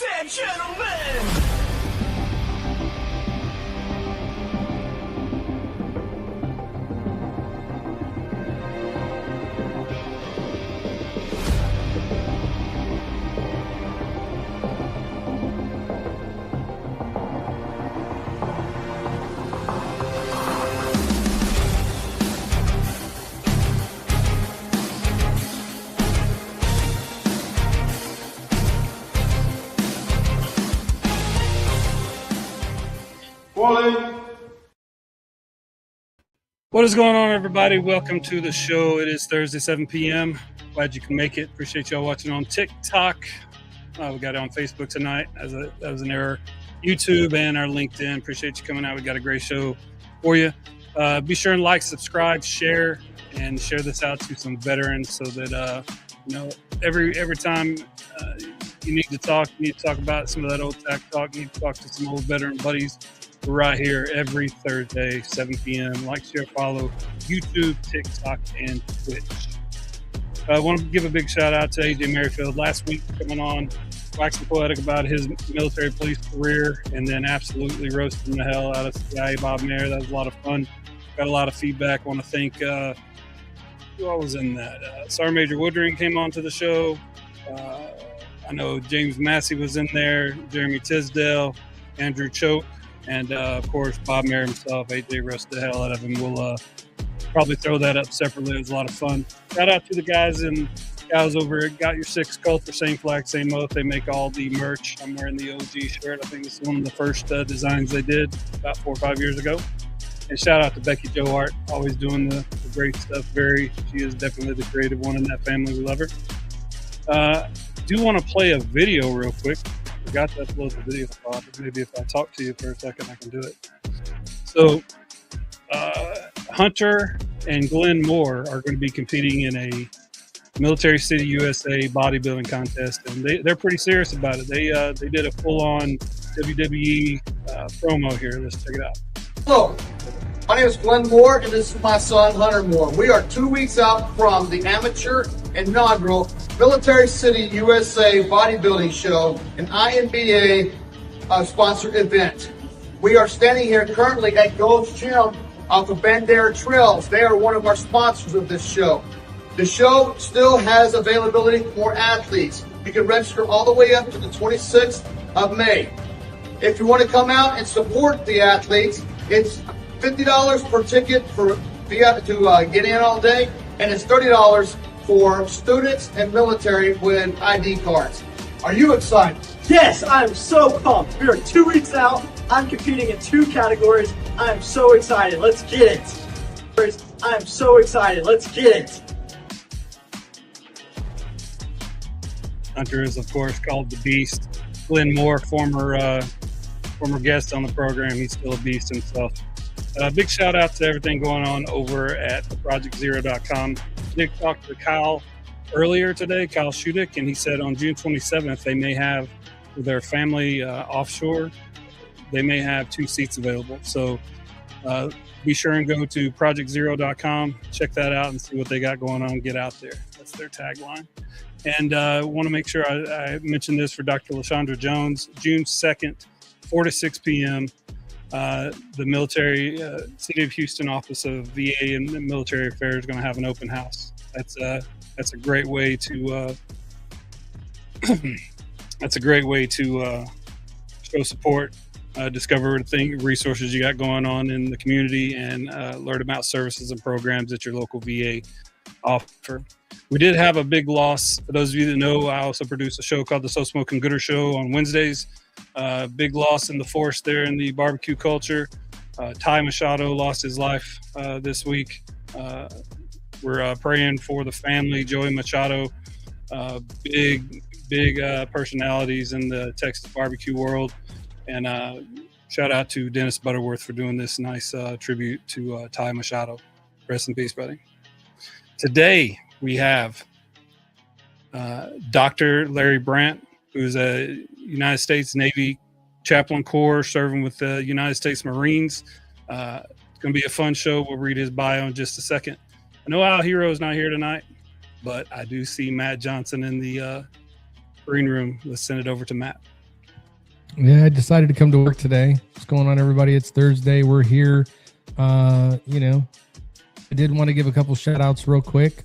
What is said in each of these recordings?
Ladies and gentlemen. What is going on, everybody? Welcome to the show. It is Thursday, 7 p.m. Glad you can make it. Appreciate y'all watching on TikTok. We got it on Facebook tonight. That was an error. YouTube and our LinkedIn. Appreciate you coming out. We got a great show for you. Be sure and like, subscribe, share, and share this out to some veterans so that every time you need to talk about some of that old tack talk. You need to talk to some old veteran buddies. We're right here every Thursday, 7 p.m. Like, share, follow YouTube, TikTok, and Twitch. I want to give a big shout out to AJ Merrifield last week coming on, waxing poetic about his military police career, and then absolutely roasting the hell out of CIA Bob Mayer. That was a lot of fun. Got a lot of feedback. I want to thank who all was in that. Sergeant Major Woodring came on to the show. I know James Massey was in there, Jeremy Tisdale, Andrew Choke. And, of course, Bob Mayer himself. AJ roasted the hell out of him. We'll probably throw that up separately. It was a lot of fun. Shout out to the guys and gals over at Got Your Six Culture, Same Flag, Same Oath. They make all the merch. I'm wearing the OG shirt. I think it's one of the first designs they did about 4 or 5 years ago. And shout out to Becky Jo Art, always doing the great stuff. She is definitely the creative one in that family. We love her. Do want to play a video real quick. Forgot to upload the video file, but maybe if I talk to you for a second, I can do it. So, Hunter and Glenn Moore are going to be competing in a Military City USA bodybuilding contest, and they're pretty serious about it. They did a full-on WWE promo here. Let's check it out. Hello, my name is Glenn Moore, and this is my son, Hunter Moore. We are 2 weeks out from the amateur inaugural Military City USA bodybuilding show, an INBA sponsored event. We are standing here currently at Gold's Gym off of Bandera Trails. They are one of our sponsors of this show. The show still has availability for athletes. You can register all the way up to the 26th of May. If you want to come out and support the athletes, it's $50 per ticket to get in all day, and it's $30 for students and military with ID cards. Are you excited? Yes, I'm so pumped. We are 2 weeks out. I'm competing in 2 categories. I'm so excited. Let's get it. I'm so excited. Let's get it. Hunter is, of course, called the Beast. Glenn Moore, former guest on the program. He's still a beast himself. Big shout out to everything going on over at projectzero.com. Nick talked to Kyle earlier today, Kyle Shudik, and he said on June 27th, they may have their family offshore. They may have 2 seats available. So be sure and go to projectzero.com, check that out and see what they got going on. Get out there. That's their tagline. And I want to make sure I mention this for Dr. LaShondra Jones, June 2nd, 4 to 6 p.m. The military City of Houston Office of VA and Military Affairs is going to have an open house. That's a great way to show support, discover resources you got going on in the community, and learn about services and programs that your local VA offer. We did have a big loss. For those of you that know, I also produce a show called the So Smoking Gooder Show on Wednesdays. Big loss in the force there in the barbecue culture. Ty Machado lost his life this week. We're praying for the family. Joey Machado, big personalities in the Texas barbecue world. And shout out to Dennis Butterworth for doing this nice tribute to Ty Machado. Rest in peace, buddy. Today we have Dr. Larry Brandt, who's a United States Navy Chaplain Corps serving with the United States Marines. It's going to be a fun show. We'll read his bio in just a second. I know Al Hero's not here tonight, but I do see Matt Johnson in the green room. Let's send it over to Matt. Yeah, I decided to come to work today. What's going on, everybody? It's Thursday. We're here. I did want to give a couple shout outs real quick.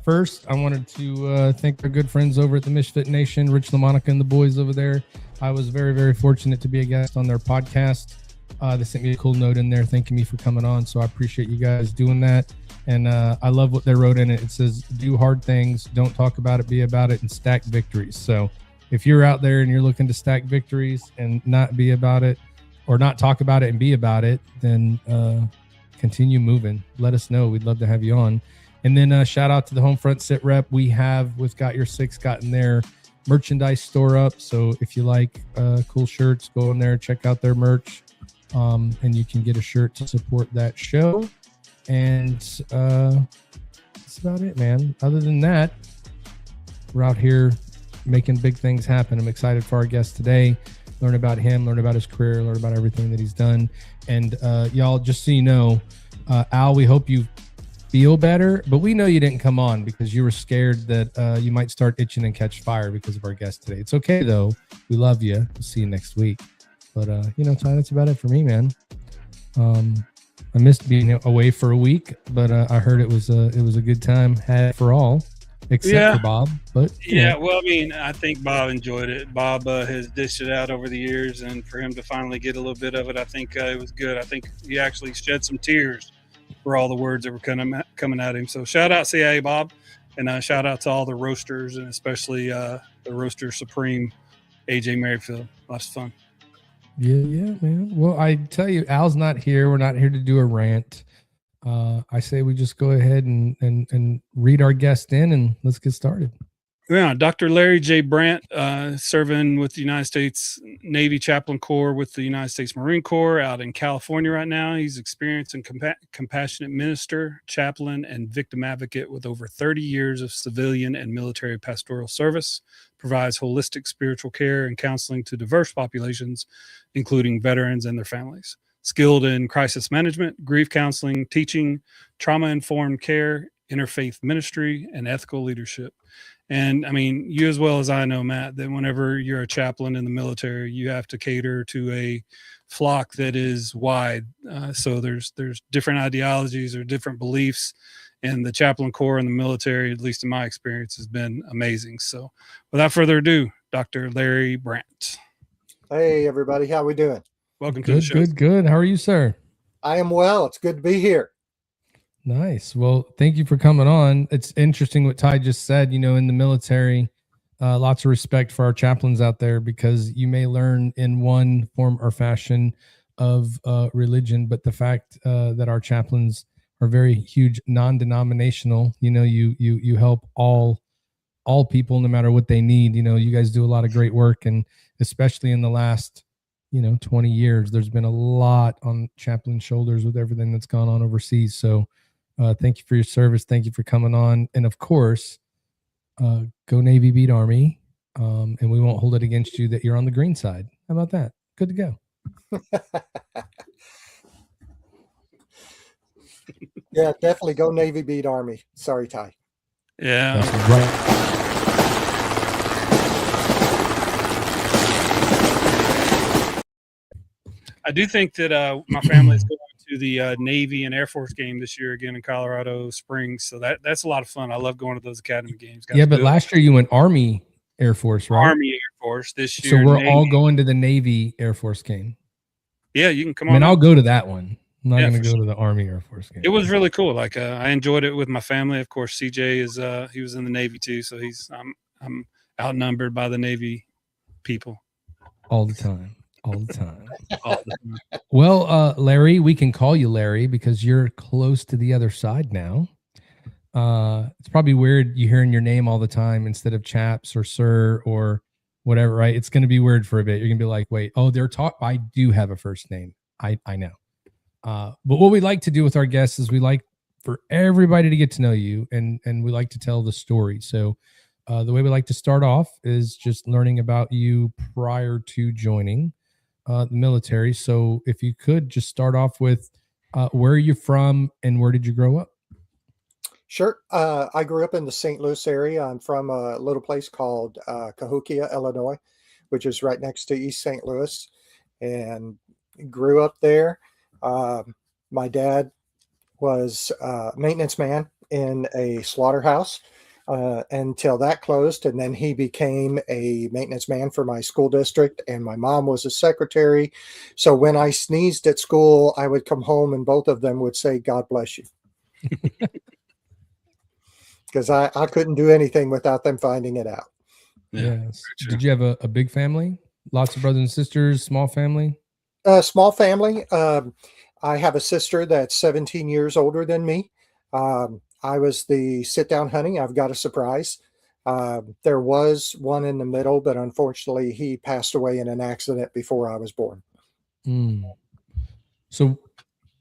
First, I wanted to thank our good friends over at the Misfit Nation, Rich LaMonica and the boys over there. I was very, very fortunate to be a guest on their podcast. They sent me a cool note in there thanking me for coming on, so I appreciate you guys doing that. And I love what they wrote in it. It says, do hard things, don't talk about it, be about it, and stack victories. So if you're out there and you're looking to stack victories and not be about it, or not talk about it and be about it, then continue moving. Let us know. We'd love to have you on. And then shout out to the Home Front Sit Rep. We have with Got Your Six gotten their merchandise store up. So if you like cool shirts, go in there, check out their merch, and you can get a shirt to support that show. And that's about it, man. Other than that, we're out here making big things happen. I'm excited for our guest today. Learn about him, learn about his career, learn about everything that he's done. And y'all, just so you know, Al, we hope you feel better, but we know you didn't come on because you were scared that you might start itching and catch fire because of our guest today. It's okay though. We love you. We'll see you next week. But Ty, that's about it for me, man. I missed being away for a week, but I heard it was a good time had for all. Except for Bob, but well, I mean, I think Bob enjoyed it. Bob has dished it out over the years, and for him to finally get a little bit of it, I think it was good. I think he actually shed some tears for all the words that were coming at him. So shout out CIA Bob, and shout out to all the roasters, and especially the roaster supreme AJ Merrifield. Lots of fun. Yeah, man. Well, I tell you, Al's not here. We're not here to do a rant. I say we just go ahead and read our guest in, and let's get started. Yeah, Dr. Larry J. Brandt, serving with the United States Navy Chaplain Corps with the United States Marine Corps out in California right now. He's experienced and compassionate minister, chaplain, and victim advocate with over 30 years of civilian and military pastoral service, provides holistic spiritual care and counseling to diverse populations, including veterans and their families. Skilled in crisis management, grief counseling, teaching, trauma-informed care, interfaith ministry, and ethical leadership. And I mean, you as well as I know, Matt, that whenever you're a chaplain in the military, you have to cater to a flock that is wide. So there's different ideologies or different beliefs, and the chaplain corps in the military, at least in my experience, has been amazing. So without further ado, Dr. Larry Brandt. Hey, everybody. How we doing? Welcome to the show. Good. How are you, sir? I am well. It's good to be here. Nice. Well, thank you for coming on. It's interesting what Ty just said. In the military, lots of respect for our chaplains out there, because you may learn in one form or fashion of religion, but the fact that our chaplains are very huge, non-denominational. You help all people, no matter what they need. You guys do a lot of great work, and especially in the last 20 years, there's been a lot on chaplain's shoulders with everything that's gone on overseas. So thank you for your service. Thank you for coming on. And of course, go Navy, beat Army. And we won't hold it against you that you're on the green side. How about that? Good to go. Yeah, definitely go Navy, beat Army. Sorry, Ty. Yeah. That's right. I do think that my family is going to the Navy and Air Force game this year again in Colorado Springs. So that's a lot of fun. I love going to those academy games. Yeah, but last year you went Army Air Force, right? Army Air Force this year. So we're Navy. all going to the Navy Air Force game. Yeah, you can come on. I mean, I'll go to that one. I'm not going to go to the Army Air Force game. It was really cool. Like I enjoyed it with my family. Of course, CJ is he was in the Navy too, so I'm outnumbered by the Navy people all the time. Well, Larry, we can call you Larry because you're close to the other side now. It's probably weird you hearing your name all the time instead of chaps or sir or whatever, right? It's going to be weird for a bit. You're going to be like, wait, I do have a first name. I know. But what we like to do with our guests is we like for everybody to get to know you, and we like to tell the story. So the way we like to start off is just learning about you prior to joining the military. So if you could just start off with where are you from and where did you grow up? Sure. I grew up in the St. Louis area. I'm from a little place called Cahokia, Illinois, which is right next to East St. Louis, and grew up there. My dad was a maintenance man in a slaughterhouse until that closed, and then he became a maintenance man for my school district, and my mom was a secretary. So when I sneezed at school, I would come home and both of them would say, "God bless you." Because I couldn't do anything without them finding it out. Yes. Did you have a big family? Lots of brothers and sisters, small family? Small family. I have a sister that's 17 years older than me. I was the sit down honey. I've got a surprise. There was one in the middle, but unfortunately he passed away in an accident before I was born. So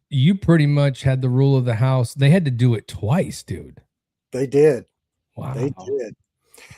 you pretty much had the rule of the house. They had to do it twice, dude. They did. Wow. They did.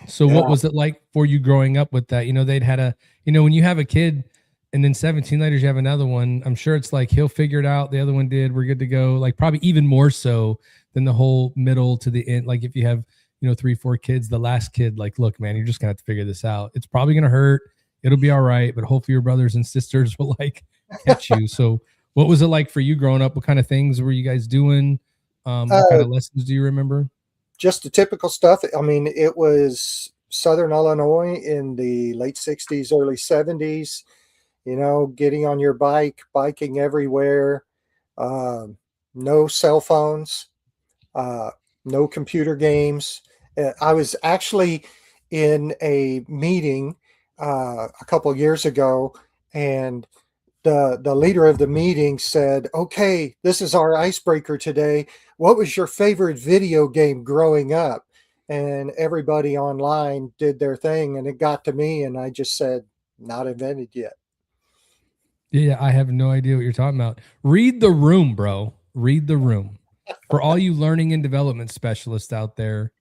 So what was it like for you growing up with that? You know, they'd had a, you know, when you have a kid and then 17 later you have another one, I'm sure it's like he'll figure it out. The other one did. We're good to go. Like probably even more so than the whole middle to the end. Like if you have, you know, 3-4 kids, the last kid, like, look, man, you're just gonna have to figure this out. It's probably gonna hurt. It'll be all right, but hopefully your brothers and sisters will like catch you. So what was it like for you growing up? What kind of things were you guys doing? What kind of lessons do you remember? Just the typical stuff. I mean, it was Southern Illinois in the late 60s, early 70s, you know, getting on your bike, biking everywhere, no cell phones, no computer games. I was actually in a meeting a couple of years ago, and the leader of the meeting said, "Okay, this is our icebreaker today. What was your favorite video game growing up?" And everybody online did their thing, and it got to me, and I just said, "Not invented yet." Yeah, I have no idea what you're talking about. Read the room, bro. Read the room. For all you learning and development specialists out there,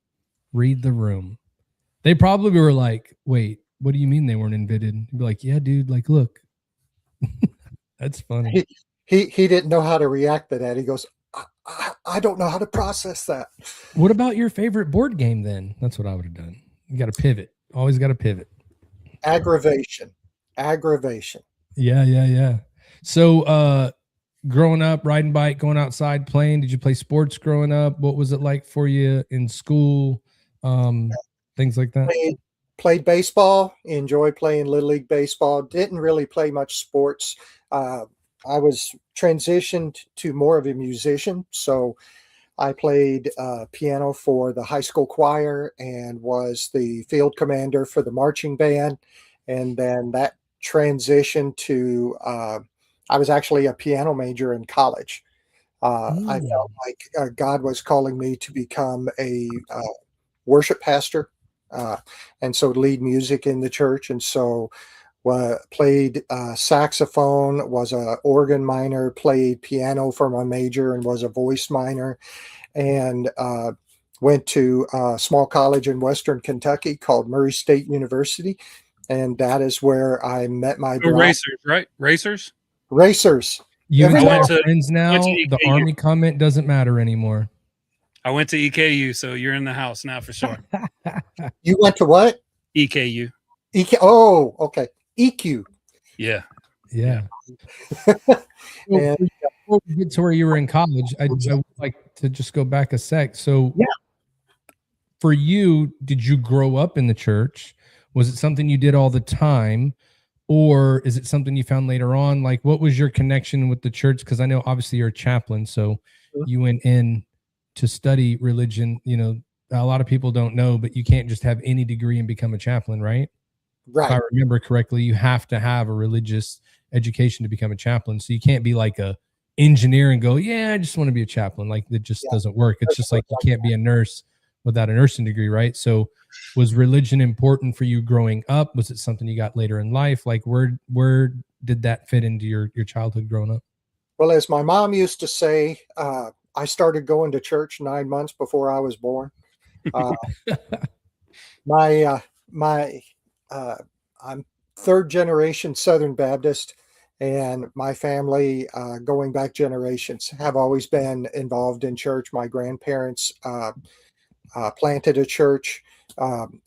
read the room. They probably were like, "Wait, what do you mean they weren't invented?" You'd be like, "Yeah, dude, like, look." That's funny. He didn't know how to react to that. He goes, I don't know how to process that." What about your favorite board game then? That's what I would have done. You got to pivot. Always got to pivot. Aggravation. Yeah. So growing up, riding bike, going outside, playing, did you play sports growing up? What was it like for you in school? Things like that? Played baseball, enjoyed playing Little League baseball. Didn't really play much sports. I was transitioned to more of a musician. So I played piano for the high school choir and was the field commander for the marching band. And then that transitioned to, I was actually a piano major in college. I felt like God was calling me to become a worship pastor. And so lead music in the church. And so played saxophone, was a organ minor, played piano for my major and was a voice minor, and went to a small college in Western Kentucky called Murray State University. And that is where I met my bride. Racers, right? Racers? Racers. You and Everyone- your friends now, went to the EKU. Army comment doesn't matter anymore. I went to EKU, so you're in the house now for sure. You went to what? EKU. Oh, okay. EQ. Yeah. Yeah. And- Before we get to where you were in college, I would like to just go back a sec. So for you, did you grow up in the church? Was it something you did all the time? Or is it something you found later on? Like, what was your connection with the church? Because I know obviously you're a chaplain, so you went in to study religion. You know, a lot of people don't know, but you can't just have any degree and become a chaplain, right? Right. If I remember correctly, you have to have a religious education to become a chaplain. So you can't be like a engineer and go, yeah, I just want to be a chaplain. Like that just doesn't work. It's just like you can't be a nurse without a nursing degree, right? So was religion important for you growing up? Was it something you got later in life? Like where did that fit into your childhood growing up? Well, as my mom used to say, I started going to church 9 months before I was born. I'm third generation Southern Baptist, and my family, going back generations, have always been involved in church. My grandparents planted a church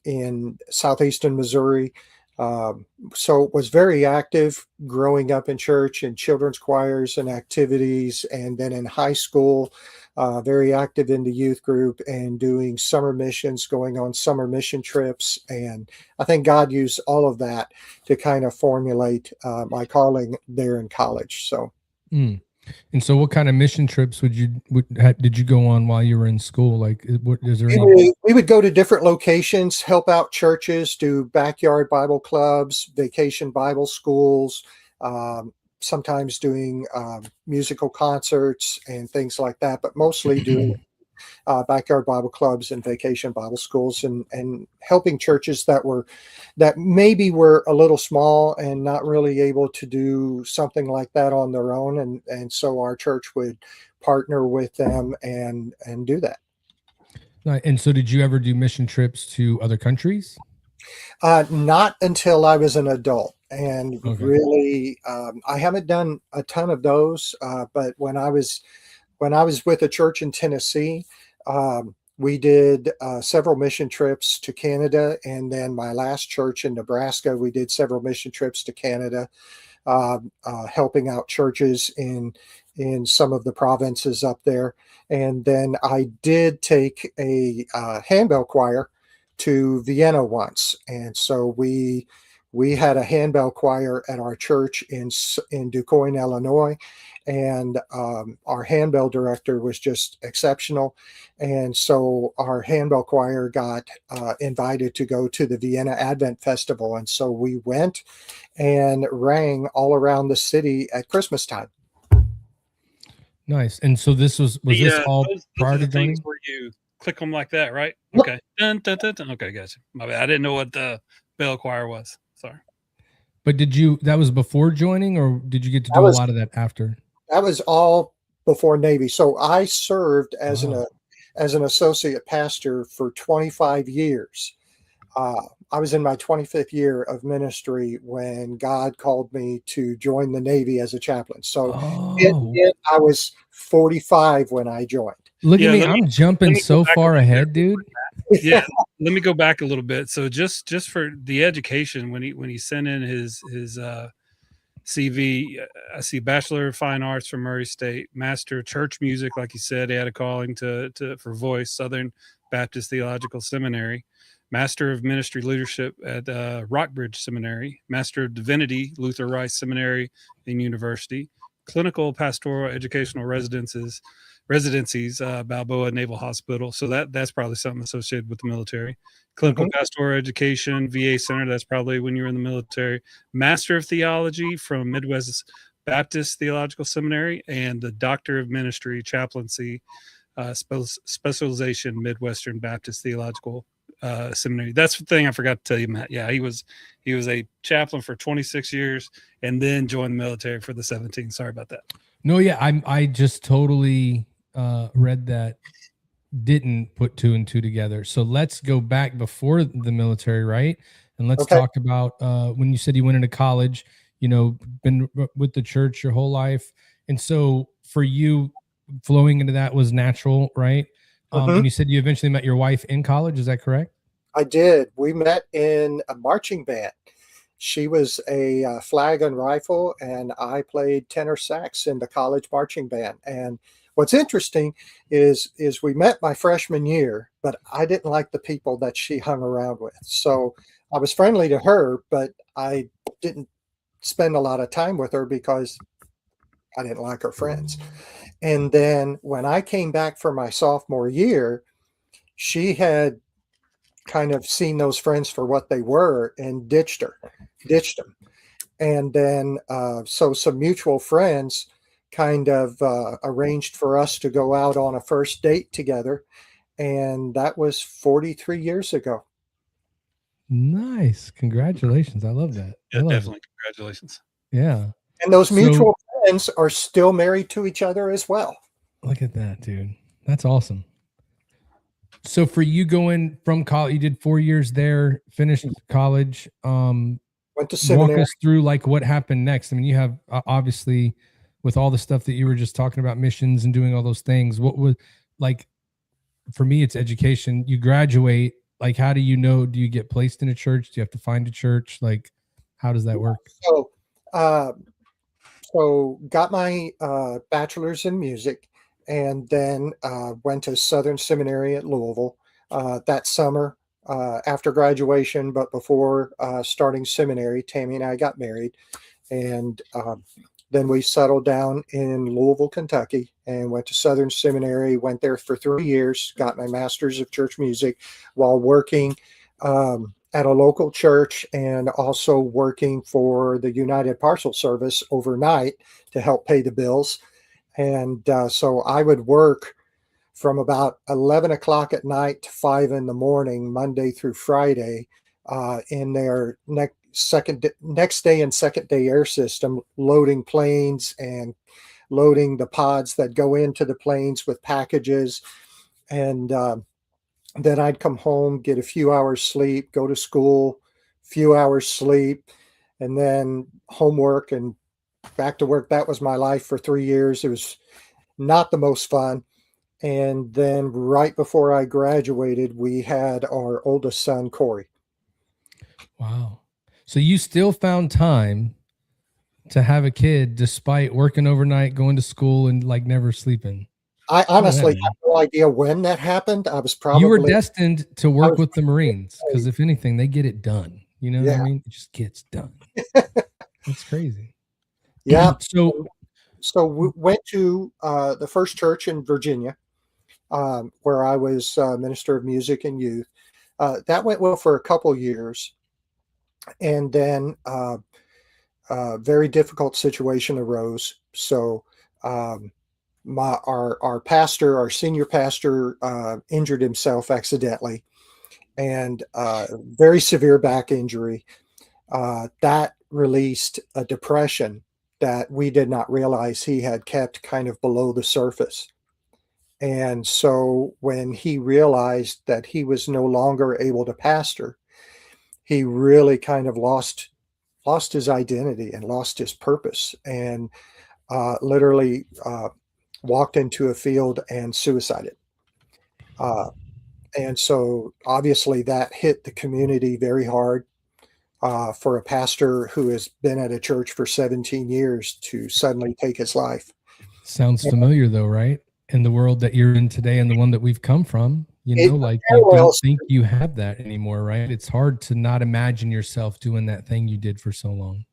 in southeastern Missouri. So was very active growing up in church and children's choirs and activities. And then in high school, very active in the youth group and doing summer missions, going on summer mission trips. And I think God used all of that to kind of formulate my calling there in college. So. Mm. And so what kind of mission trips did you go on while you were in school? Like, what is there any? We would go to different locations, help out churches, do backyard Bible clubs, vacation Bible schools, sometimes doing musical concerts and things like that, but mostly doing backyard Bible clubs and vacation Bible schools, and helping churches that maybe were a little small and not really able to do something like that on their own. And so our church would partner with them and do that. And so did you ever do mission trips to other countries? Not until I was an adult. And Okay. really, I haven't done a ton of those. But when I was with a church in Tennessee, we did several mission trips to Canada. And then my last church in Nebraska, we did several mission trips to Canada, helping out churches in some of the provinces up there. And then I did take a handbell choir to Vienna once. And so we had a handbell choir at our church in DuQuoin, Illinois. And our handbell director was just exceptional. And so our handbell choir got invited to go to the Vienna Advent Festival. And so we went and rang all around the city at Christmas time. Nice. And so this was this all prior to joining? Where you click them like that, right? Yep. Okay. Dun, dun, dun, dun. Okay, gotcha. My bad. I didn't know what the bell choir was. Sorry. But that was before joining, or did you get to do a lot of that after? That was all before Navy. So I served as an associate pastor for 25 years. I was in my 25th year of ministry when God called me to join the Navy as a chaplain. So I was 45 when I joined. Look at me. I'm jumping so far ahead, dude. Yeah. Let me go back a little bit. So just for the education, when he sent in his CV, I see Bachelor of Fine Arts from Murray State, Master of Church Music, like he said, he had a calling for voice, Southern Baptist Theological Seminary, Master of Ministry Leadership at Rockbridge Seminary, Master of Divinity, Luther Rice Seminary and University, Clinical Pastoral Educational Residencies, Balboa Naval Hospital. So that's probably something associated with the military. Clinical Pastoral Education, VA Center. That's probably when you were in the military. Master of Theology from Midwest Baptist Theological Seminary, and the Doctor of Ministry, Chaplaincy, Specialization, Midwestern Baptist Theological Seminary. That's the thing I forgot to tell you, Matt. Yeah, he was a chaplain for 26 years and then joined the military for the 17. Sorry about that. No, yeah, I just totally read that, didn't put two and two together. So let's go back before the military, right? And let's talk about when you said you went into college, been with the church your whole life. And so for you, flowing into that was natural, right? And you said you eventually met your wife in college. Is that correct? I did. We met in a marching band. She was a flag and rifle, and I played tenor sax in the college marching band. And what's interesting is we met my freshman year, but I didn't like the people that she hung around with. So I was friendly to her, but I didn't spend a lot of time with her because I didn't like her friends. And then when I came back for my sophomore year, she had kind of seen those friends for what they were and ditched them. And then so some mutual friends kind of arranged for us to go out on a first date together. And that was 43 years ago. Nice. Congratulations. I love that. Yeah, definitely. Congratulations. Yeah. And those mutual friends are still married to each other as well. Look at that, dude. That's awesome. So for you going from college, you did 4 years there, finished college, went to seminary. Walk us through like what happened next. I mean, you have obviously with all the stuff that you were just talking about, missions and doing all those things, what was like, for me, it's education. You graduate like, how do you know? Do you get placed in a church? Do you have to find a church? Like, how does that work? So, got my bachelor's in music, and then went to Southern Seminary at Louisville that summer after graduation. But before starting seminary, Tammy and I got married, and then we settled down in Louisville, Kentucky, and went to Southern Seminary. Went there for 3 years, got my master's of church music while working at a local church, and also working for the United Parcel Service overnight to help pay the bills. And so I would work from about 11 o'clock at night to 5 in the morning, Monday through Friday, in their next day and second day air system, loading planes and loading the pods that go into the planes with packages. And then I'd come home, get a few hours sleep, go to school, few hours sleep, and then homework and back to work. That was my life for 3 years. It was not the most fun. And then right before I graduated, we had our oldest son, Corey. Wow. So you still found time to have a kid despite working overnight, going to school, and like never sleeping. I honestly have no idea when that happened. I was probably... You were destined to work with the Marines, because if anything, they get it done. You know what I mean? It just gets done. That's crazy. Yeah. So we went to the first church in Virginia, where I was minister of music and youth. That went well for a couple years. And then a very difficult situation arose. So our pastor, our senior pastor, injured himself accidentally, and very severe back injury. That released a depression that we did not realize he had kept kind of below the surface. And so when he realized that he was no longer able to pastor, he really kind of lost his identity and lost his purpose, and literally walked into a field and suicided. And so obviously that hit the community very hard, for a pastor who has been at a church for 17 years to suddenly take his life. Sounds familiar though, right? In the world that you're in today and the one that we've come from, you know, like you don't think you have that anymore, right? It's hard to not imagine yourself doing that thing you did for so long.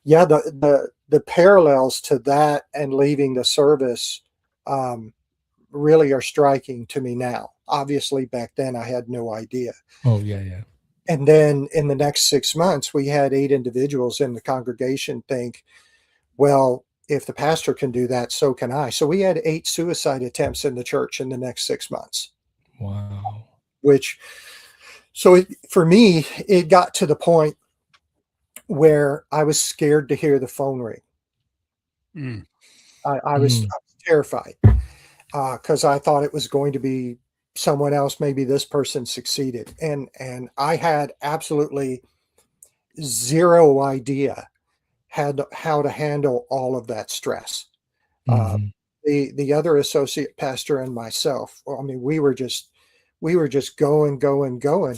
Yeah, the parallels to that and leaving the service really are striking to me now. Obviously, back then I had no idea. Oh, yeah. And then in the next 6 months, we had 8 individuals in the congregation think, well, if the pastor can do that, so can I. So we had 8 suicide attempts in the church in the next 6 months. Wow. For me, it got to the point where I was scared to hear the phone ring. I was terrified because I thought it was going to be someone else. Maybe this person succeeded. And I had absolutely zero idea how to handle all of that stress. The other associate pastor and myself, I mean, we were just going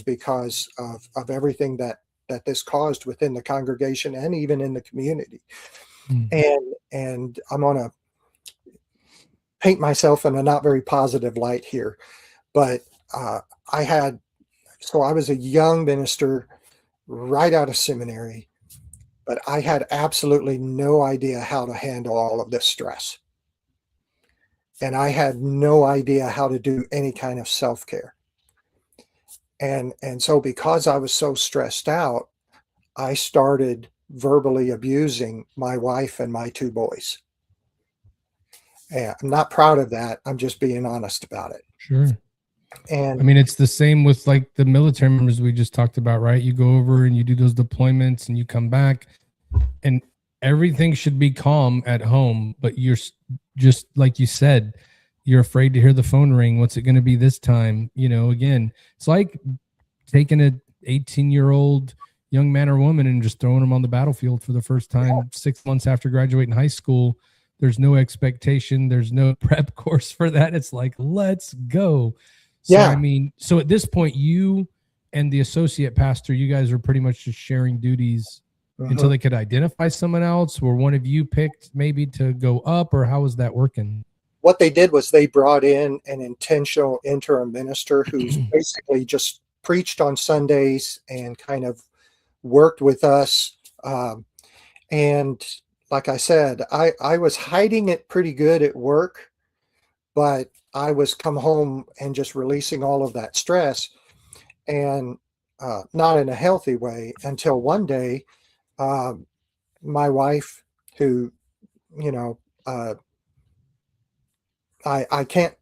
because of everything that this caused within the congregation and even in the community. And I'm going to paint myself in a not very positive light here, but I was a young minister right out of seminary, but I had absolutely no idea how to handle all of this stress. And I had no idea how to do any kind of self-care. And so because I was so stressed out, I started verbally abusing my wife and my 2 boys. And I'm not proud of that. I'm just being honest about it. Sure. And I mean, it's the same with like the military members we just talked about, right? You go over and you do those deployments and you come back and everything should be calm at home, but you're just like you said, you're afraid to hear the phone ring. What's it going to be this time? You know, again, it's like taking an 18-year-old young man or woman and just throwing them on the battlefield for the first time 6 months after graduating high school. There's no expectation. There's no prep course for that. It's like, let's go. So, I mean, so at this point, you and the associate pastor, you guys were pretty much just sharing duties until they could identify someone else? Were one of you picked maybe to go up, or how was that working? What they did was they brought in an intentional interim minister who's basically just preached on Sundays and kind of worked with us. And like I said, I was hiding it pretty good at work, but I was come home and just releasing all of that stress, and not in a healthy way, until one day, my wife, who, you know, I can't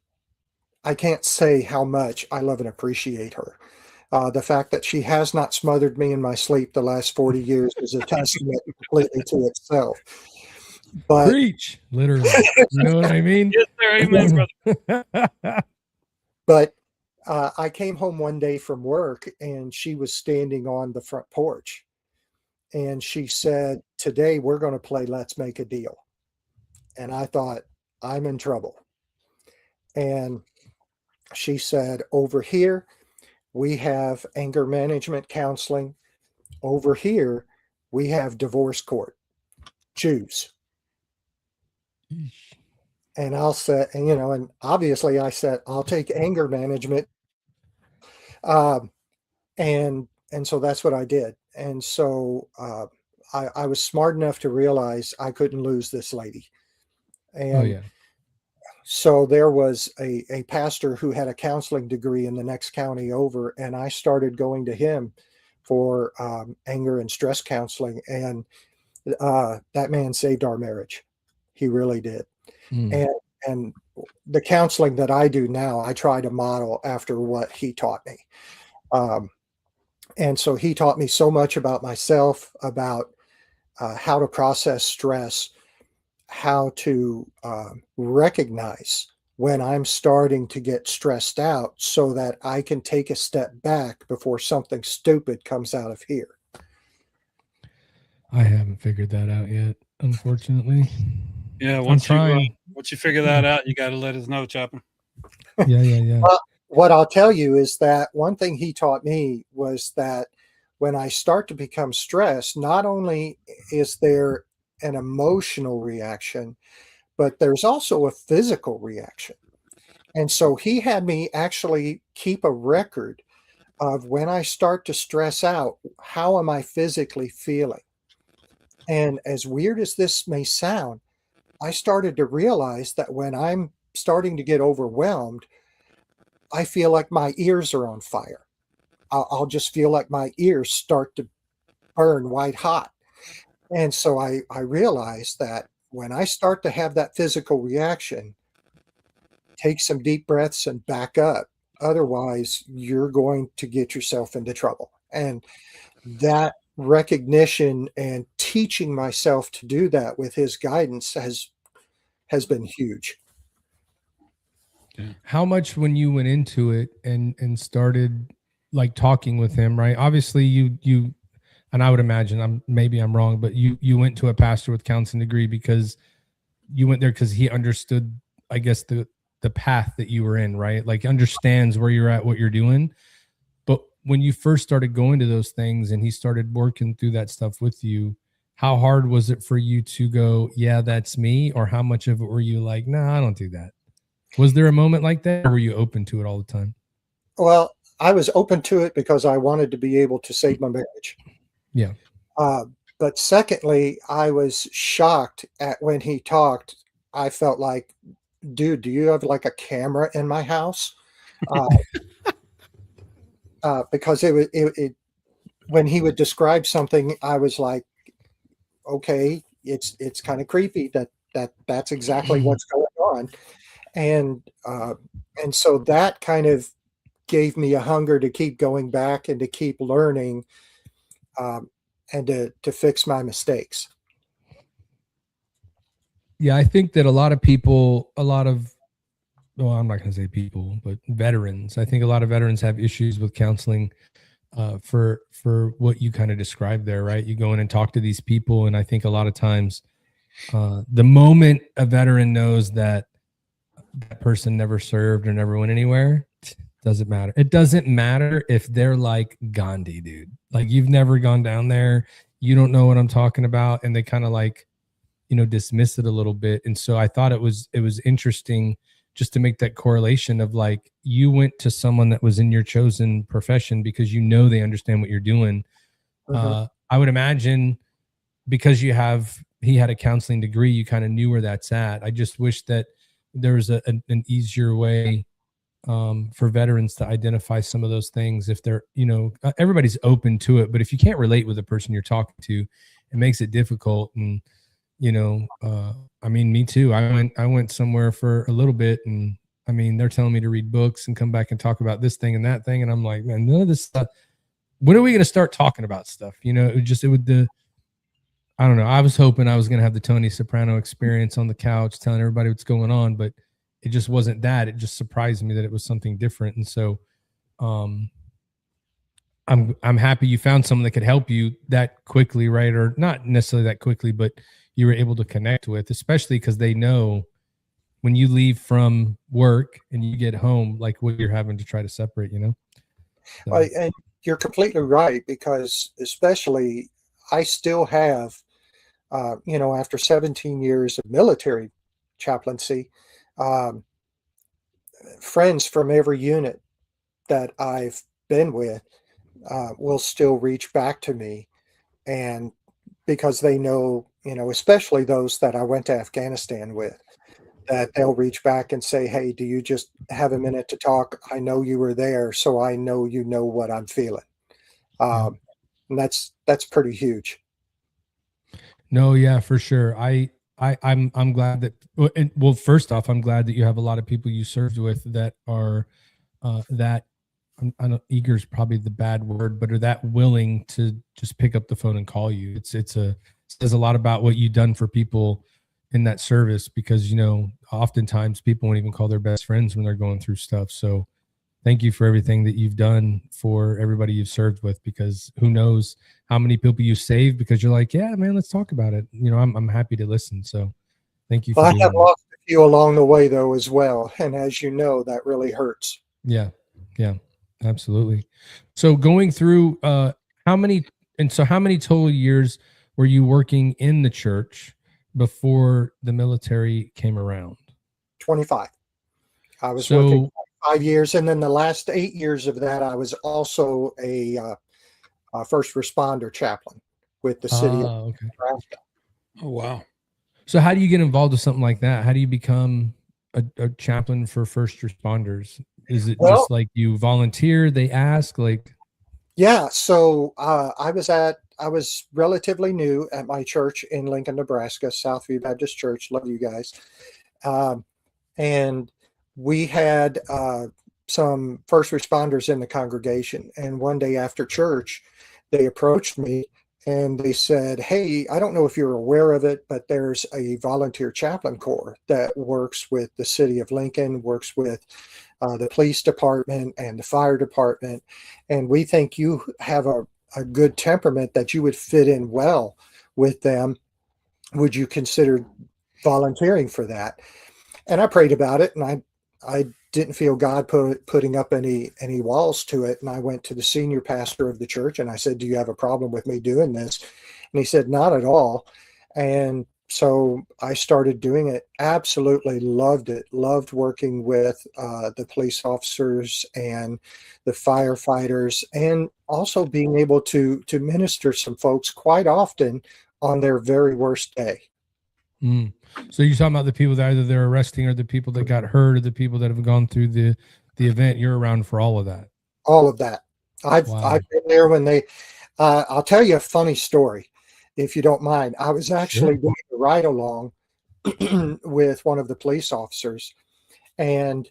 say how much I love and appreciate her. The fact that she has not smothered me in my sleep the last 40 years is a testament completely to itself. But Preach, literally. You know what I mean? Yes, sir. Amen, brother. But I came home one day from work, and she was standing on the front porch, and she said, "Today we're going to play Let's Make a Deal." And I thought, I'm in trouble. And she said, "Over here, we have anger management counseling. Over here, we have divorce court. Choose." And I'll say, and, you know, and obviously I said, I'll take anger management. And so that's what I did. And so I was smart enough to realize I couldn't lose this lady. And so there was a pastor who had a counseling degree in the next county over, and I started going to him for anger and stress counseling. And that man saved our marriage. He really did. And the counseling that I do now, I try to model after what he taught me. And so he taught me so much about myself, about how to process stress, how to recognize when I'm starting to get stressed out so that I can take a step back before something stupid comes out of here. I haven't figured that out yet, unfortunately. Yeah, once you figure that out, you got to let us know, Chaplain. Yeah. What I'll tell you is that one thing he taught me was that when I start to become stressed, not only is there an emotional reaction, but there's also a physical reaction. And so he had me actually keep a record of when I start to stress out, how am I physically feeling? And as weird as this may sound, I started to realize that when I'm starting to get overwhelmed, I feel like my ears are on fire. I'll just feel like my ears start to burn white hot. And so I realized that when I start to have that physical reaction, take some deep breaths and back up. Otherwise, you're going to get yourself into trouble. And that recognition and teaching myself to do that with his guidance has been huge. How much, when you went into it and started like talking with him, right? Obviously you and I would imagine, maybe I'm wrong, but you went to a pastor with counseling degree because you went there because he understood, I guess, the path that you were in, right? Like understands where you're at, what you're doing. But when you first started going to those things and he started working through that stuff with you, how hard was it for you to go, yeah, that's me? Or how much of it were you like, no, I don't do that? Was there a moment like that, or were you open to it all the time? Well, I was open to it because I wanted to be able to save my marriage. Yeah. But secondly, I was shocked at when he talked. I felt like, dude, do you have like a camera in my house? Because it when he would describe something, I was like, okay, it's kind of creepy that's exactly what's going on. And so that kind of gave me a hunger to keep going back and to keep learning, and to fix my mistakes. Yeah, I think that a lot of people, well, I'm not going to say people, but veterans. I think a lot of veterans have issues with counseling for what you kind of described there, right? You go in and talk to these people, and I think a lot of times the moment a veteran knows that person never served or never went anywhere, Doesn't matter. It doesn't matter if they're like Gandhi, dude. Like, you've never gone down there. You don't know what I'm talking about. And they kind of like, dismiss it a little bit. And so I thought it was interesting just to make that correlation of like, you went to someone that was in your chosen profession because they understand what you're doing. I would imagine because he had a counseling degree, you kind of knew where that's at. I just wish that there was an easier way for veterans to identify some of those things. If they're, everybody's open to it, but if you can't relate with the person you're talking to, it makes it difficult. And, I mean, me too. I went somewhere for a little bit, and I mean, they're telling me to read books and come back and talk about this thing and that thing. And I'm like, man, none of this stuff. When are we going to start talking about stuff? I don't know. I was hoping I was going to have the Tony Soprano experience on the couch telling everybody what's going on, but it just wasn't that. It just surprised me that it was something different. And so I'm happy you found someone that could help you that quickly, right? Or not necessarily that quickly, but you were able to connect with, especially because they know when you leave from work and you get home, like what you're having to try to separate, So. And you're completely right, because especially I still have, after 17 years of military chaplaincy, friends from every unit that I've been with will still reach back to me. And because they know, especially those that I went to Afghanistan with, that they'll reach back and say, hey, do you just have a minute to talk? I know you were there, so I know you know what I'm feeling. And that's pretty huge. No, yeah, for sure. I'm glad that, well, first off, I'm glad that you have a lot of people you served with that are that, I know eager is probably the bad word, but are that willing to just pick up the phone and call you. It says a lot about what you've done for people in that service, because, oftentimes people won't even call their best friends when they're going through stuff. So thank you for everything that you've done for everybody you've served with, because who knows how many people you saved because you're like, yeah, man, let's talk about it. I'm happy to listen. So thank you. I have lost a few along the way though, as well. And as you know, that really hurts. Yeah. Yeah, absolutely. So going through, how many total years were you working in the church before the military came around? 25. I was working 5 years, and then the last 8 years of that, I was also a first responder chaplain with the city of Nebraska. Oh, wow. So how do you get involved with something like that? How do you become a chaplain for first responders? Is it just like you volunteer, they ask, like? Yeah, so I was relatively new at my church in Lincoln, Nebraska, Southview Baptist Church. Love you guys. And we had some first responders in the congregation. And one day after church, they approached me and they said, hey, I don't know if you're aware of it, but there's a volunteer chaplain corps that works with the city of Lincoln, works with the police department and the fire department. And we think you have a good temperament that you would fit in well with them. Would you consider volunteering for that? And I prayed about it, and I didn't feel God putting up any walls to it. And I went to the senior pastor of the church and I said, do you have a problem with me doing this? And he said, not at all. And so I started doing it. Absolutely loved it. Loved working with the police officers and the firefighters, and also being able to minister some folks quite often on their very worst day. So you're talking about the people that either they're arresting, or the people that got hurt, or the people that have gone through the event. You're around for all of that. All of that. I've been there when they. I'll tell you a funny story, if you don't mind. I was actually doing a ride along with one of the police officers, and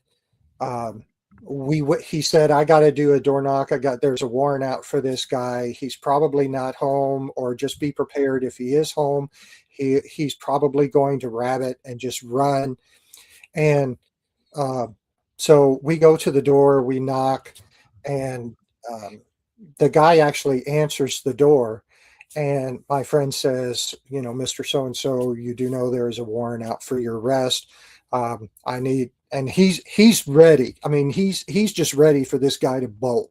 he said, I got to do a door knock. There's a warrant out for this guy. He's probably not home, or just be prepared if he is home. He's probably going to rabbit and just run. And so we go to the door, we knock, and the guy actually answers the door. And my friend says, Mr. So-and-so, you do know there is a warrant out for your arrest. I need and he's ready. I mean, he's just ready for this guy to bolt.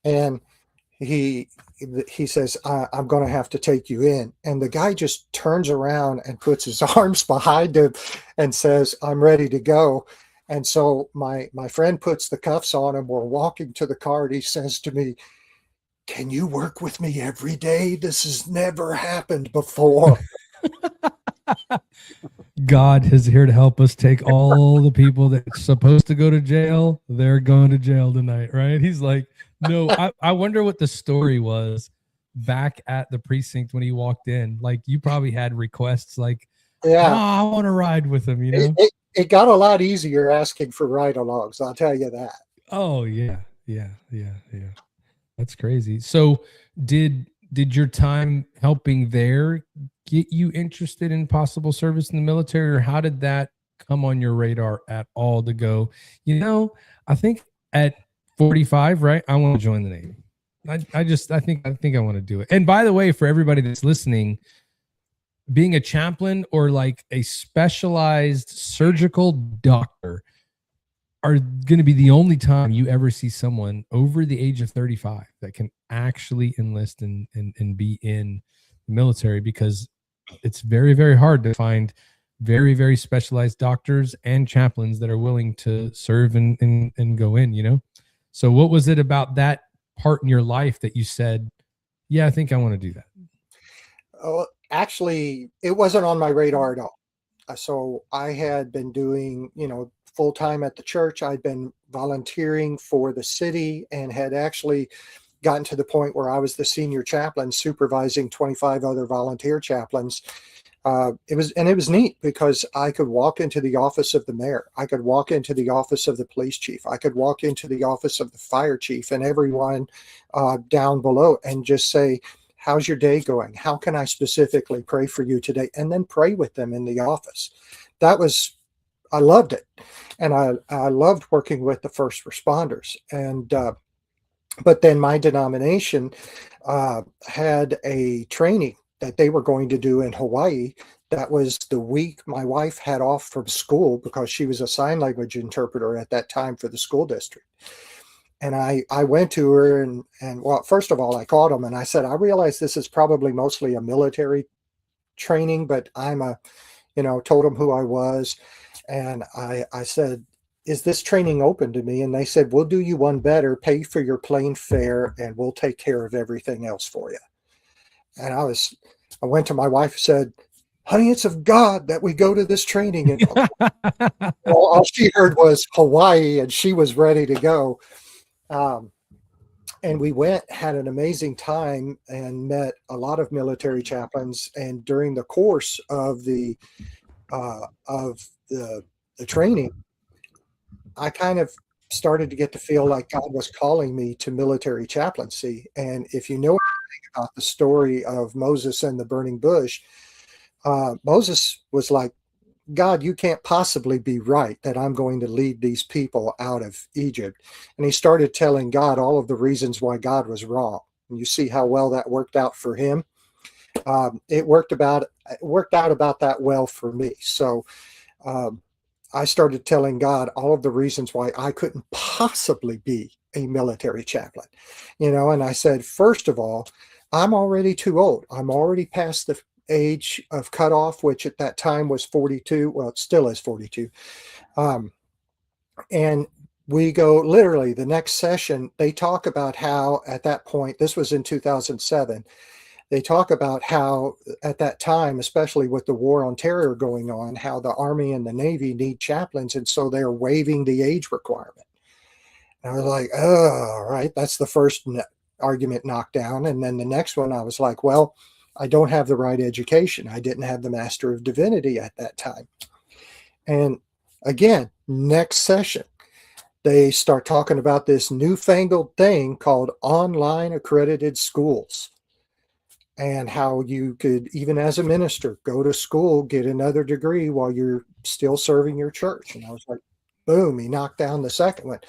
And he says, I'm going to have to take you in. And the guy just turns around and puts his arms behind him and says, I'm ready to go. And so my friend puts the cuffs on him. We're walking to the car, and he says to me, can you work with me every day? This has never happened before. God is here to help us take all the people that's supposed to go to jail. They're going to jail tonight, right? He's like, no, I wonder what the story was back at the precinct when he walked in. Like, you probably had requests like, Yeah, oh, I want to ride with him, you know? it got a lot easier asking for ride-alongs, I'll tell you that. Oh, yeah. That's crazy. So did your time helping there get you interested in possible service in the military, or how did that come on your radar at all to go, you know, I think at 45, right, I want to join the Navy. I think I want to do it. And by the way, for everybody that's listening, being a chaplain or like a specialized surgical doctor are going to be the only time you ever see someone over the age of 35 that can actually enlist and be in the military, because it's very, very hard to find very, very specialized doctors and chaplains that are willing to serve and go in, you know? So what was it about that part in your life that you said, yeah, I think I want to do that? Oh, actually, it wasn't on my radar at all. So I had been doing, full time at the church. I'd been volunteering for the city and had actually gotten to the point where I was the senior chaplain supervising 25 other volunteer chaplains. It was neat because I could walk into the office of the mayor. I could walk into the office of the police chief. I could walk into the office of the fire chief and everyone down below and just say, how's your day going? How can I specifically pray for you today? And then pray with them in the office. I loved it. And I loved working with the first responders. And, but then my denomination had a training that they were going to do in Hawaii. That was the week my wife had off from school because she was a sign language interpreter at that time for the school district. And I went to her and well, first of all, I called them and I said, I realize this is probably mostly a military training, but told them who I was. And I said, is this training open to me? And they said, we'll do you one better, pay for your plane fare, and we'll take care of everything else for you. And I went to my wife and said, honey, it's of God that we go to this training. And all she heard was Hawaii, and she was ready to go. And we went, had an amazing time, and met a lot of military chaplains. And during the course of the training, I kind of started to get to feel like God was calling me to military chaplaincy. And if you know anything about the story of Moses and the burning bush, Moses was like, God, you can't possibly be right that I'm going to lead these people out of Egypt. And he started telling God all of the reasons why God was wrong. And you see how well that worked out for him. It worked out about that well for me. So I started telling God all of the reasons why I couldn't possibly be a military chaplain, and I said, first of all, I'm already too old. I'm already past the age of cutoff, which at that time was 42. Well, it still is 42. And we go literally the next session. They talk about how at that point, this was in 2007, they talk about how at that time, especially with the war on terror going on, how the Army and the Navy need chaplains. And so they're waiving the age requirement. And I was like, oh, all right, that's the first argument knocked down. And then the next one, I was like, well, I don't have the right education. I didn't have the Master of Divinity at that time. And again, next session, they start talking about this newfangled thing called online accredited schools. And how you could, even as a minister, go to school, get another degree while you're still serving your church. And I was like, boom, he knocked down the second one.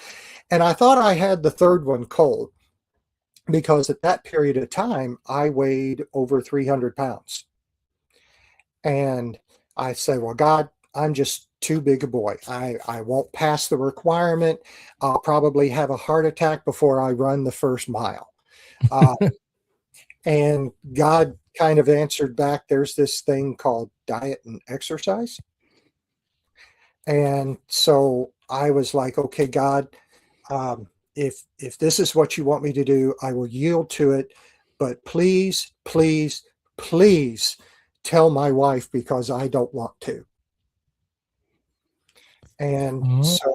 And I thought I had the third one cold because at that period of time, I weighed over 300 pounds. And I said, well, God, I'm just too big a boy. I won't pass the requirement. I'll probably have a heart attack before I run the first mile. And God kind of answered back, there's this thing called diet and exercise. And so I was like, okay, God, if this is what you want me to do, I will yield to it. But please, please, please tell my wife, because I don't want to. And so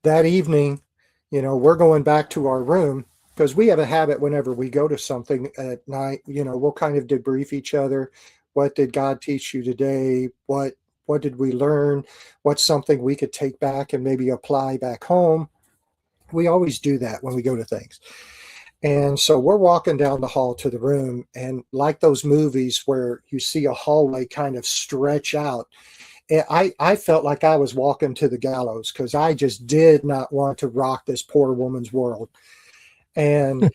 that evening, we're going back to our room, because we have a habit whenever we go to something at night, we'll kind of debrief each other. What did God teach you today? What did we learn? What's something we could take back and maybe apply back home? We always do that when we go to things. And so we're walking down the hall to the room, and like those movies where you see a hallway kind of stretch out, I felt like I was walking to the gallows, because I just did not want to rock this poor woman's world. And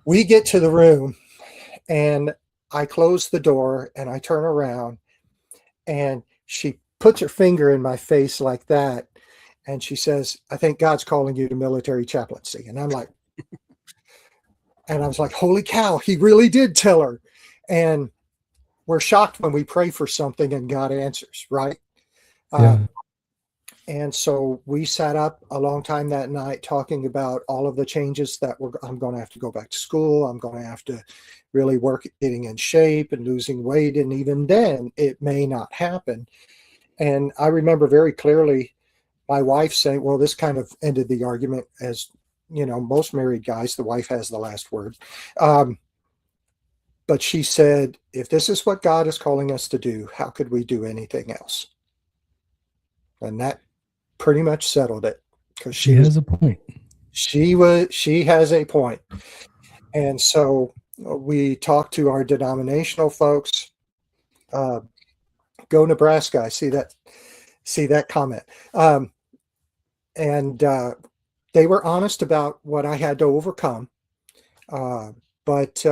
we get to the room, and I close the door, and I turn around, and she puts her finger in my face like that. And she says, I think God's calling you to military chaplaincy. And I'm like, and I was like, holy cow, he really did tell her. And we're shocked when we pray for something and God answers, right? Yeah. And so we sat up a long time that night talking about all of the changes that I'm going to have to go back to school. I'm going to have to really work at getting in shape and losing weight. And even then, it may not happen. And I remember very clearly my wife saying, well, this kind of ended the argument. As most married guys, the wife has the last word. But she said, if this is what God is calling us to do, how could we do anything else? And that pretty much settled it, because she has a point. She has a point. And so we talked to our denominational folks. Go Nebraska. I see that comment. And they were honest about what I had to overcome. But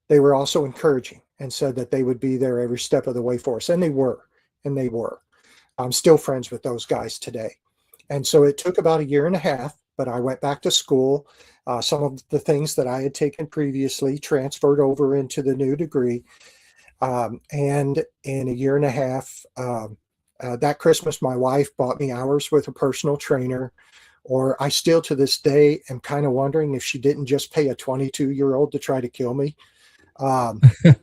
they were also encouraging and said that they would be there every step of the way for us. And they were. I'm still friends with those guys today. And so it took about 1.5 years, but I went back to school. Some of the things that I had taken previously transferred over into the new degree. And in 1.5 years, that Christmas, my wife bought me hours with a personal trainer. Or I still to this day am kind of wondering if she didn't just pay a 22-year-old to try to kill me. It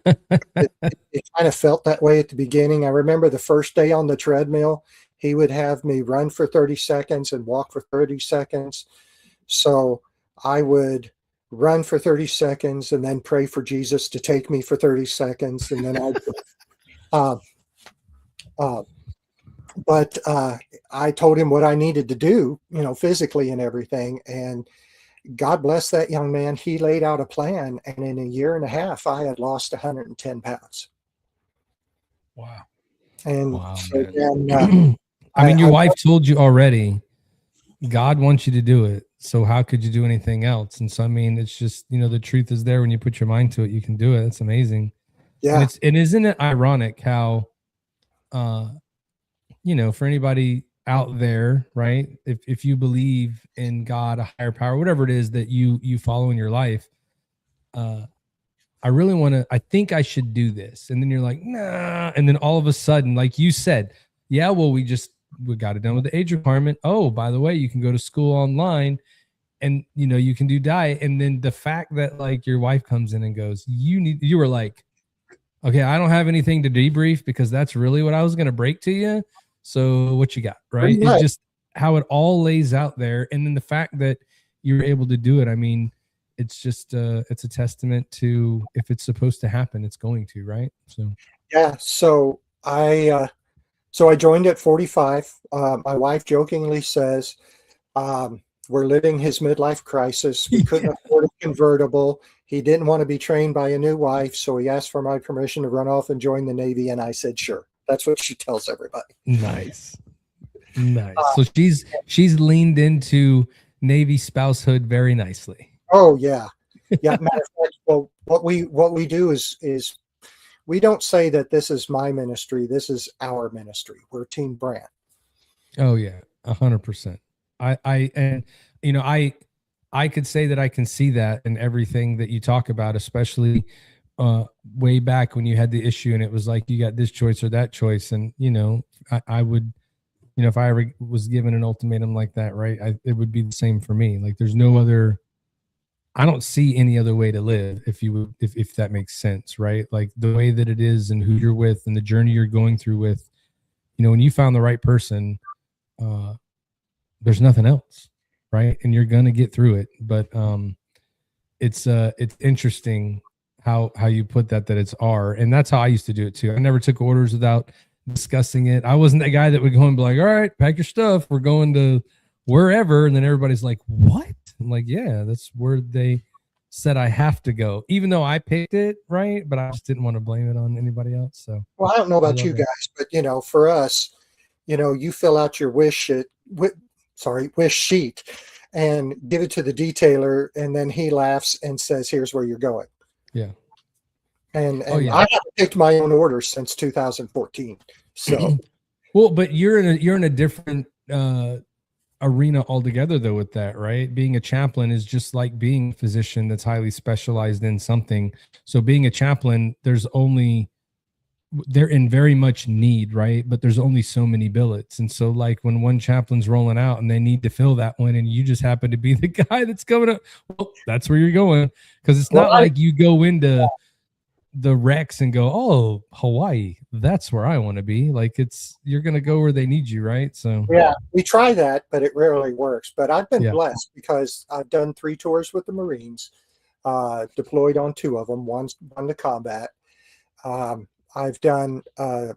kind of felt that way at the beginning. I remember the first day on the treadmill, he would have me run for 30 seconds and walk for 30 seconds. So I would run for 30 seconds and then pray for Jesus to take me for 30 seconds. And then but I told him what I needed to do, physically and everything. And God bless that young man. He laid out a plan, and in 1.5 years, I had lost 110 pounds. Wow. And wow, so then, I mean, your wife told you already, God wants you to do it. So how could you do anything else? And so, I mean, it's just, the truth is there when you put your mind to it, you can do it. It's amazing. Yeah. And isn't it ironic how, for anybody out there, right? If you believe in God, a higher power, whatever it is that you follow in your life, I think I should do this. And then you're like, nah. And then all of a sudden, like you said, yeah, well, we got it done with the age requirement. Oh, by the way, you can go to school online and, you can do diet. And then the fact that like your wife comes in and goes, you were like, okay, I don't have anything to debrief because that's really what I was going to break to you. So what you got, right? It's just how it all lays out there. And then the fact that you're able to do it. I mean, it's just, it's a testament to if it's supposed to happen, it's going to, right? So, yeah. So I joined at 45. My wife jokingly says, we're living his midlife crisis. We couldn't afford a convertible. He didn't want to be trained by a new wife. So he asked for my permission to run off and join the Navy. And I said, sure. That's what she tells everybody. Nice. So she's leaned into Navy spousehood very nicely. Oh yeah. Yeah. Matter of fact, well, what we do is we don't say that this is my ministry. This is our ministry. We're Team Brant. Oh yeah, 100%. And you know, I could say that I can see that in everything that you talk about, especially way back when you had the issue and it was like you got this choice or that choice, and you know, I would, you know, if I ever was given an ultimatum like that, right, it would be the same for me. Like there's no other, I don't see any other way to live, if that makes sense, right? Like the way that it is and who you're with and the journey you're going through with, you know, when you found the right person, there's nothing else, right? And you're gonna get through it. But it's interesting how you put that it's R, and that's how I used to do it too. I never took orders without discussing it. I wasn't that guy that would go and be like, all right, pack your stuff, we're going to wherever, and then everybody's like, what? I'm like, yeah, that's where they said I have to go, even though I picked it, right? But I just didn't want to blame it on anybody else. So, well, I don't know about you guys, but you know, for us, you know, you fill out your wish sheet and give it to the detailer, and then he laughs and says, here's where you're going. Yeah. And I haven't picked my own orders since 2014. So well, but you're in a different arena altogether though with that, right? Being a chaplain is just like being a physician that's highly specialized in something. So being a chaplain, they're in very much need, right? But there's only so many billets. And so like when one chaplain's rolling out and they need to fill that one and you just happen to be the guy that's coming up, well, that's where you're going. Because it's not like you go into the Rex and go, oh, Hawaii, that's where I want to be. Like you're going to go where they need you, right? So yeah, we try that, but it rarely works. But I've been blessed because I've done 3 tours with the Marines, deployed on 2 of them, one to combat. I've been a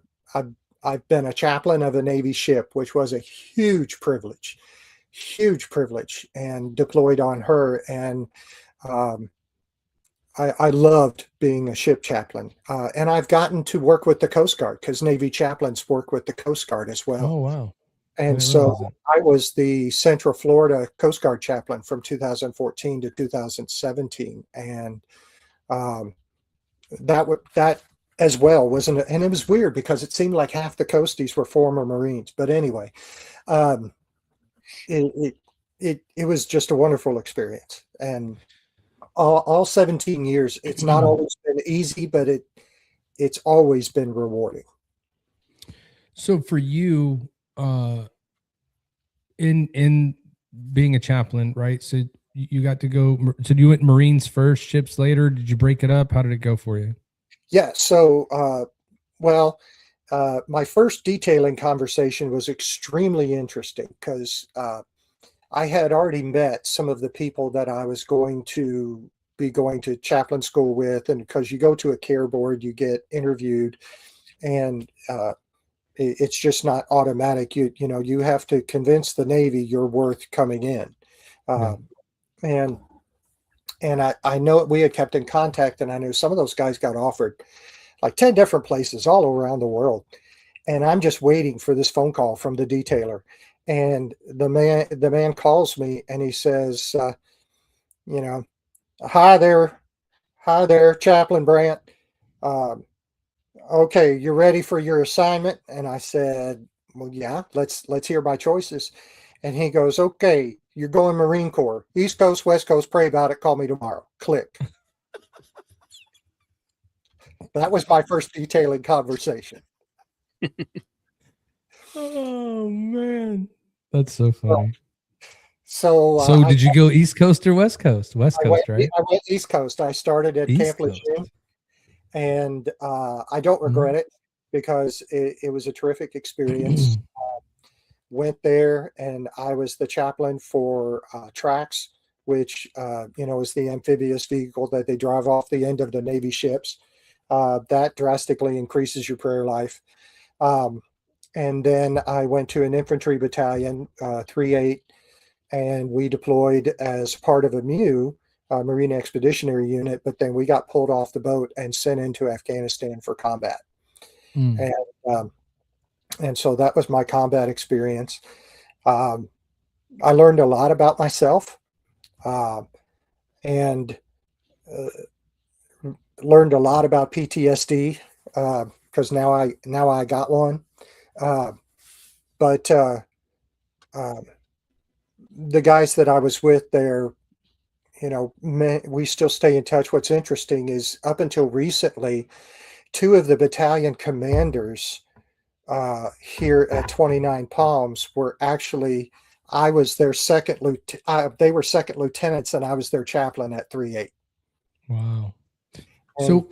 chaplain of a Navy ship, which was a huge privilege, and deployed on her. And I loved being a ship chaplain. And I've gotten to work with the Coast Guard because Navy chaplains work with the Coast Guard as well. Oh, wow. And so I was the Central Florida Coast Guard chaplain from 2014 to 2017. And that as well wasn't, and it was weird because it seemed like half the coasties were former Marines. But anyway, it was just a wonderful experience. And all 17 years, it's not always been easy, but it's always been rewarding. So for you, in being a chaplain, right? So you got to go, so you went Marines first, ships later. Did you break it up? How did it go for you? Yeah. So, my first detailing conversation was extremely interesting because I had already met some of the people that I was going to be going to chaplain school with. And because you go to a care board, you get interviewed, and it's just not automatic. You know, you have to convince the Navy you're worth coming in. And I know we had kept in contact, and I knew some of those guys got offered like 10 different places all around the world. And I'm just waiting for this phone call from the detailer. And the man calls me and he says, you know, hi there, Chaplain Brant. Okay, you ready for your assignment? And I said, well, yeah, let's hear my choices. And he goes, okay, you're going Marine Corps, East Coast, West Coast, pray about it, call me tomorrow. Click. That was my first detailing conversation. Oh man, that's so funny. So did you go East Coast or West Coast? West Coast, right? I went East Coast. I started at Camp Lejeune, and I don't regret it because it was a terrific experience. Went there, and I was the chaplain for Trax, which is the amphibious vehicle that they drive off the end of the Navy ships. That drastically increases your prayer life. And then I went to an infantry battalion, 3-8, and we deployed as part of a MU, Marine Expeditionary Unit, but then we got pulled off the boat and sent into Afghanistan for combat. And so that was my combat experience. I learned a lot about myself, and learned a lot about PTSD because now I got one. But the guys that I was with there, we still stay in touch. What's interesting is up until recently, two of the battalion commanders here at 29 Palms were actually, I was their they were second lieutenants, and I was their chaplain at 3-8. Wow. So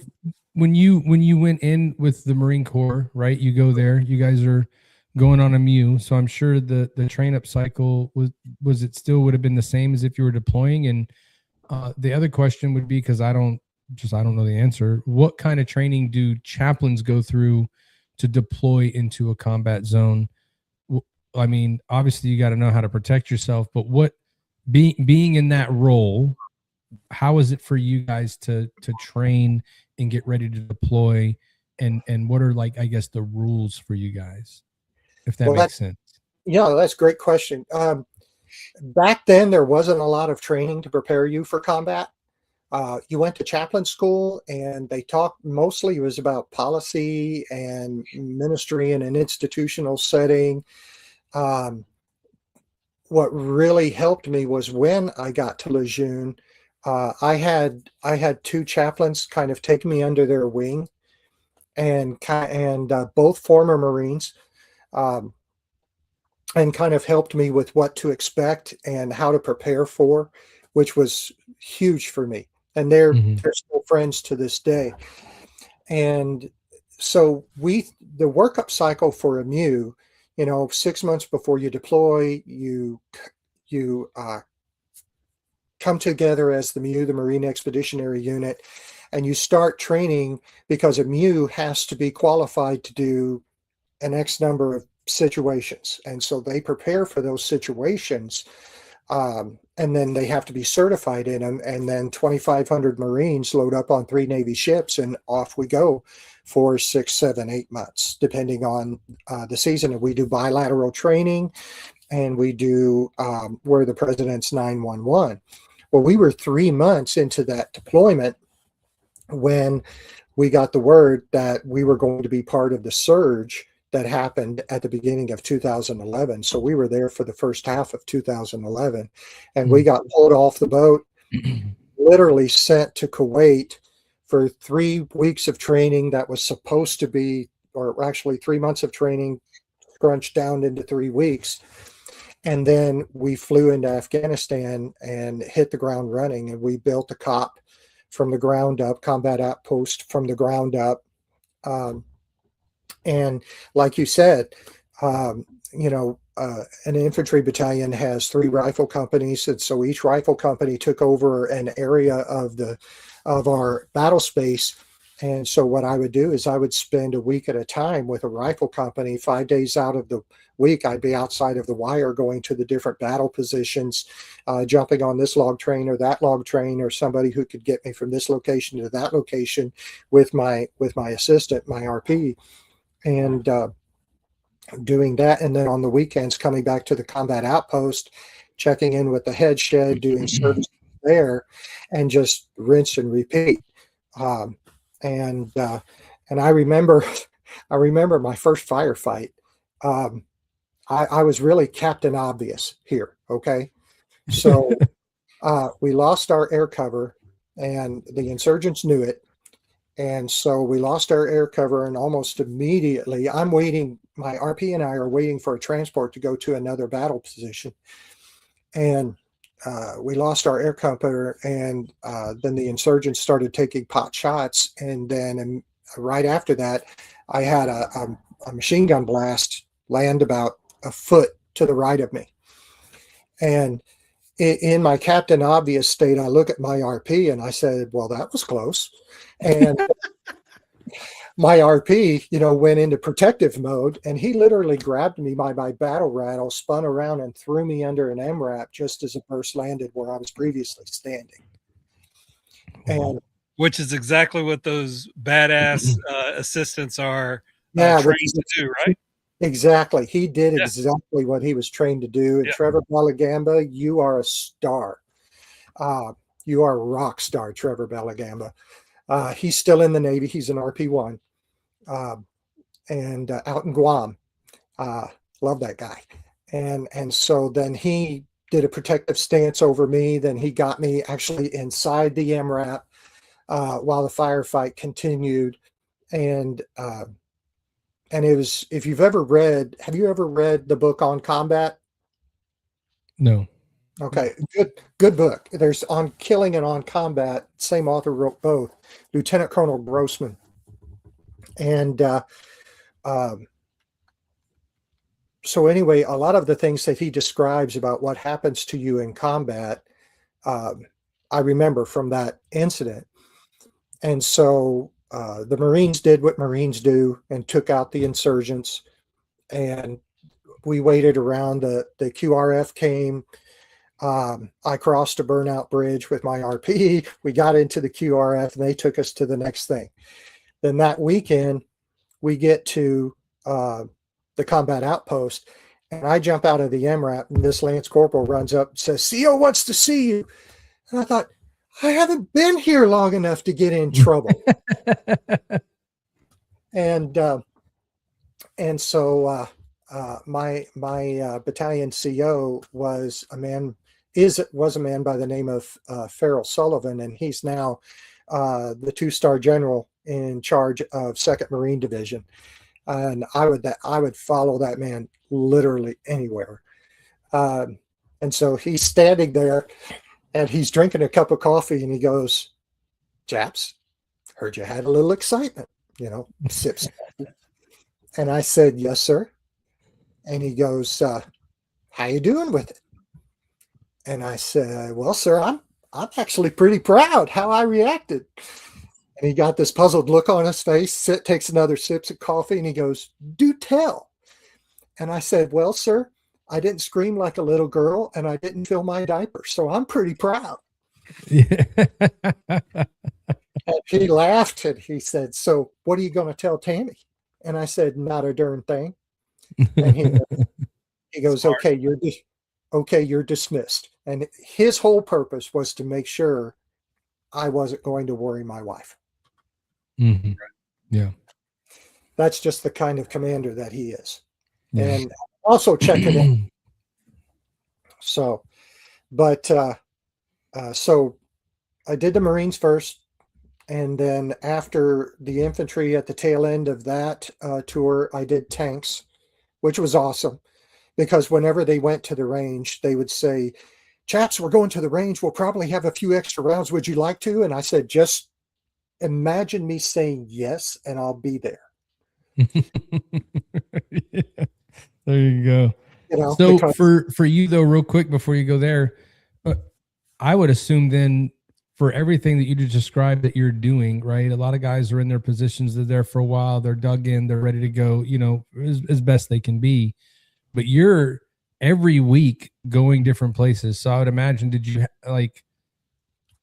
when you went in with the Marine Corps, right? You go there, you guys are going on a MU. So I'm sure the train up cycle was it still would have been the same as if you were deploying. And the other question would be, because I don't know the answer. What kind of training do chaplains go through to deploy into a combat zone? I mean, obviously you got to know how to protect yourself, but being in that role, how is it for you guys to train and get ready to deploy? And what are, like, I guess, the rules for you guys, if that makes sense? Yeah, that's a great question. Back then, there wasn't a lot of training to prepare you for combat. You went to chaplain school, and they talked mostly, it was about policy and ministry in an institutional setting. What really helped me was when I got to Lejeune, I had two chaplains kind of take me under their wing, and both former Marines, and kind of helped me with what to expect and how to prepare for, which was huge for me. And they're still friends to this day. And so the workup cycle for a MU, 6 months before you deploy, you come together as the MU, the Marine Expeditionary Unit, and you start training, because a MU has to be qualified to do an X number of situations. And so they prepare for those situations, and then they have to be certified in them. And then 2,500 Marines load up on 3 Navy ships, and off we go for 6, 7, 8 months, depending on the season. And we do bilateral training, and we do We're the President's 911. Well, we were 3 months into that deployment when we got the word that we were going to be part of the surge that happened at the beginning of 2011. So we were there for the first half of 2011, and we got pulled off the boat, literally sent to Kuwait for 3 weeks of training that was supposed to be, or actually 3 months of training scrunched down into 3 weeks. And then we flew into Afghanistan and hit the ground running, and we built a COP from the ground up, combat outpost from the ground up. And like you said, an infantry battalion has 3 rifle companies, and so each rifle company took over an area of our battle space. And so what I would do is I would spend a week at a time with a rifle company. 5 days out of the week, I'd be outside of the wire, going to the different battle positions, jumping on this log train or that log train, or somebody who could get me from this location to that location with my assistant, my RP. And doing that. And then on the weekends, coming back to the combat outpost, checking in with the head shed, doing service there, and just rinse and repeat. And I remember my first firefight. I was really Captain Obvious here. Okay. So we lost our air cover, and the insurgents knew it. And so we lost our air cover, and almost immediately my RP and I are waiting for a transport to go to another battle position. And we lost our air cover, and then the insurgents started taking pot shots. And then right after that, I had a machine gun blast land about a foot to the right of me. And in my Captain Obvious state, I look at my RP and I said, well, that was close. And my RP, went into protective mode, and he literally grabbed me by my battle rattle, spun around, and threw me under an MRAP just as a burst landed where I was previously standing. And which is exactly what those badass assistants are trained to do, right? Exactly. He did exactly what he was trained to do. And Trevor Belagamba, you are a star. You are a rock star, Trevor Belagamba. He's still in the Navy. He's an RP1. and out in Guam. Love that guy. And so then he did a protective stance over me. Then he got me actually inside the MRAP while the firefight continued. And it was, if you've ever read, have you ever read the book On Combat? No. Okay, good book. There's On Killing and On Combat. Same author wrote both, Lieutenant Colonel Grossman. And so anyway, a lot of the things that he describes about what happens to you in combat, I remember from that incident. And so the Marines did what Marines do and took out the insurgents. And we waited around. The QRF came. I crossed a burnout bridge with my RP. We got into the QRF and they took us to the next thing. Then that weekend, we get to the combat outpost, and I jump out of the MRAP, and this Lance Corporal runs up and says, CO wants to see you. And I thought, I haven't been here long enough to get in trouble. And so my battalion CO was a man by the name of Farrell Sullivan, and he's now the 2-star general in charge of 2nd Marine Division. And I would follow that man literally anywhere. And so he's standing there and he's drinking a cup of coffee and he goes, "Chaps, heard you had a little excitement, sips." And I said, "Yes, sir." And he goes, "How you doing with it?" And I said, "Well, sir, I'm actually pretty proud how I reacted." And he got this puzzled look on his face, takes another sip of coffee, and he goes, "Do tell." And I said, "Well, sir, I didn't scream like a little girl, and I didn't fill my diaper, so I'm pretty proud." Yeah. And he laughed, and he said, "So what are you going to tell Tammy?" And I said, "Not a darn thing." And he goes, "Okay, you're dismissed." And his whole purpose was to make sure I wasn't going to worry my wife. Mm-hmm. Yeah. That's just the kind of commander that he is. Yeah. And also checking in. So, but so I did the Marines first. And then after the infantry at the tail end of that tour, I did tanks, which was awesome because whenever they went to the range, they would say, "Chaps, we're going to the range. We'll probably have a few extra rounds. Would you like to?" And I said, "Just imagine me saying yes, and I'll be there." Yeah. There you go. So because, for you though, real quick before you go there, I would assume then for everything that you just described that you're doing, right? A lot of guys are in their positions. They're there for a while. They're dug in. They're ready to go, as best they can be. But you're every week going different places. So I would imagine,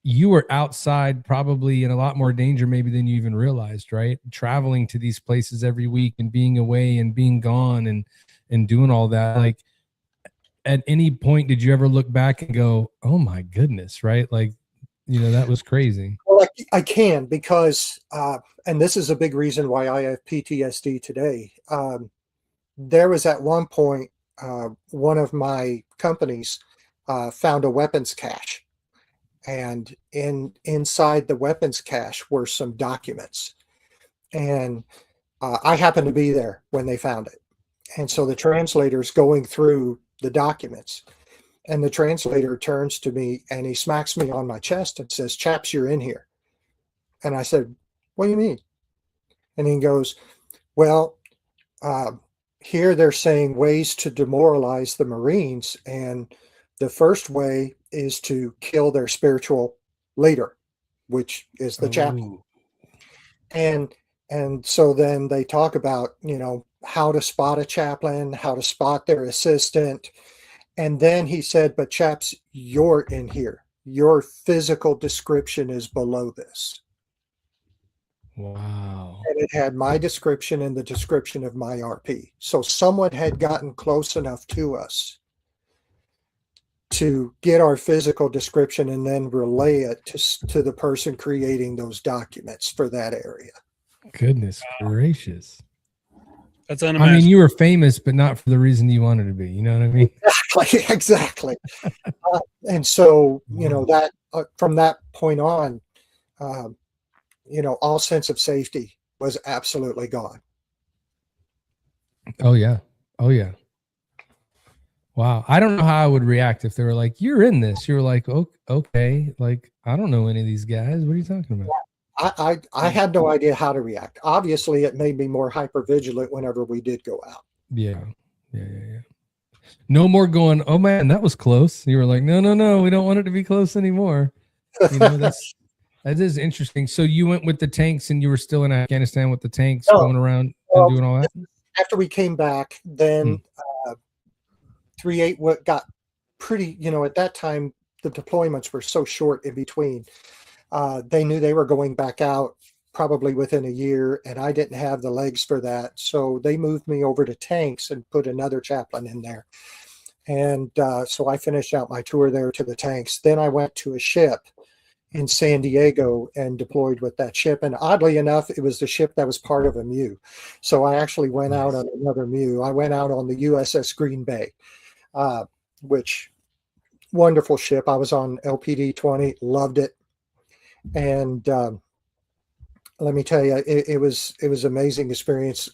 you were outside probably in a lot more danger maybe than you even realized, right? Traveling to these places every week and being away and being gone and doing all that. Like, at any point, did you ever look back and go, "Oh my goodness," right? Like, that was crazy. Well, I can because, and this is a big reason why I have PTSD today. There was at one point, one of my companies found a weapons cache. And inside the weapons cache were some documents. And I happened to be there when they found it. And so the translator's going through the documents. And the translator turns to me and he smacks me on my chest and says, "Chaps, you're in here." And I said, "What do you mean?" And he goes, "Well, here they're saying ways to demoralize the Marines. And the first way is to kill their spiritual leader, which is the chaplain." And so then they talk about, how to spot a chaplain, how to spot their assistant. And then he said, "But chaps, you're in here. Your physical description is below this." Wow. And it had my description and the description of my RP. So someone had gotten close enough to us to get our physical description and then relay it to the person creating those documents for that area. Goodness gracious. That's I mean, unimaginable. you were famous, but not for the reason you wanted to be. You know what I mean? Exactly. And so, that from that point on, all sense of safety was absolutely gone. Oh yeah. Oh yeah. Wow. I don't know how I would react if they were like, "You're in this." You were like, "Oh, okay." Like, I don't know any of these guys. What are you talking about? I had no idea how to react. Obviously, it made me more hyper vigilant whenever we did go out. Yeah. No more going, "Oh man, that was close." You were like, No, we don't want it to be close anymore. That is interesting. So you went with the tanks and you were still in Afghanistan with the tanks going around and doing all that? After we came back, then 3-8 got pretty, at that time, the deployments were so short in between. They knew they were going back out probably within a year, and I didn't have the legs for that. So they moved me over to tanks and put another chaplain in there. And so I finished out my tour there to the tanks. Then I went to a ship in San Diego and deployed with that ship. And oddly enough, it was the ship that was part of a MEU. So I actually went out on another MEU. I went out on the USS Green Bay, which wonderful ship. I was on LPD 20, loved it. And let me tell you, it was amazing experience.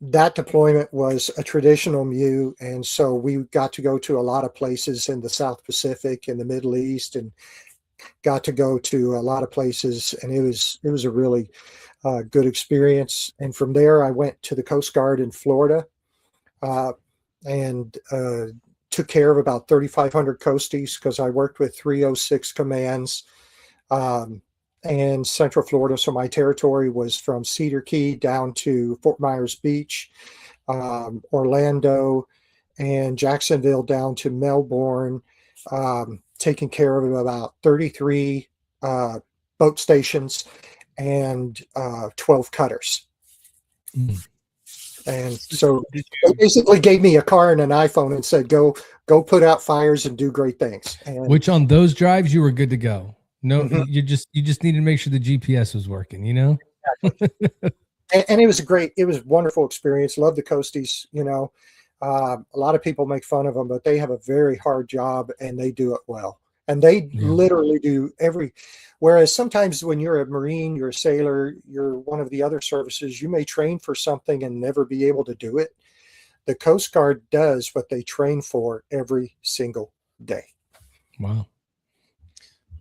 That deployment was a traditional MEU, and so we got to go to a lot of places in the South Pacific and the Middle East, and got to go to a lot of places, and it was a really good experience. And from there, I went to the Coast Guard in Florida, and took care of about 3,500 coasties because I worked with 306 commands. And Central Florida. So my territory was from Cedar Key down to Fort Myers Beach, Orlando, and Jacksonville down to Melbourne, taking care of about 33 boat stations and 12 cutters. And so they basically gave me a car and an iPhone and said, go put out fires and do great things. And which on those drives, you were good to go. No, you just needed to make sure the GPS was working, Exactly. and it was it was a wonderful experience. Love the coasties, a lot of people make fun of them, but they have a very hard job and they do it well. And they literally do whereas sometimes when you're a Marine, you're a sailor, you're one of the other services, you may train for something and never be able to do it. The Coast Guard does what they train for every single day. Wow.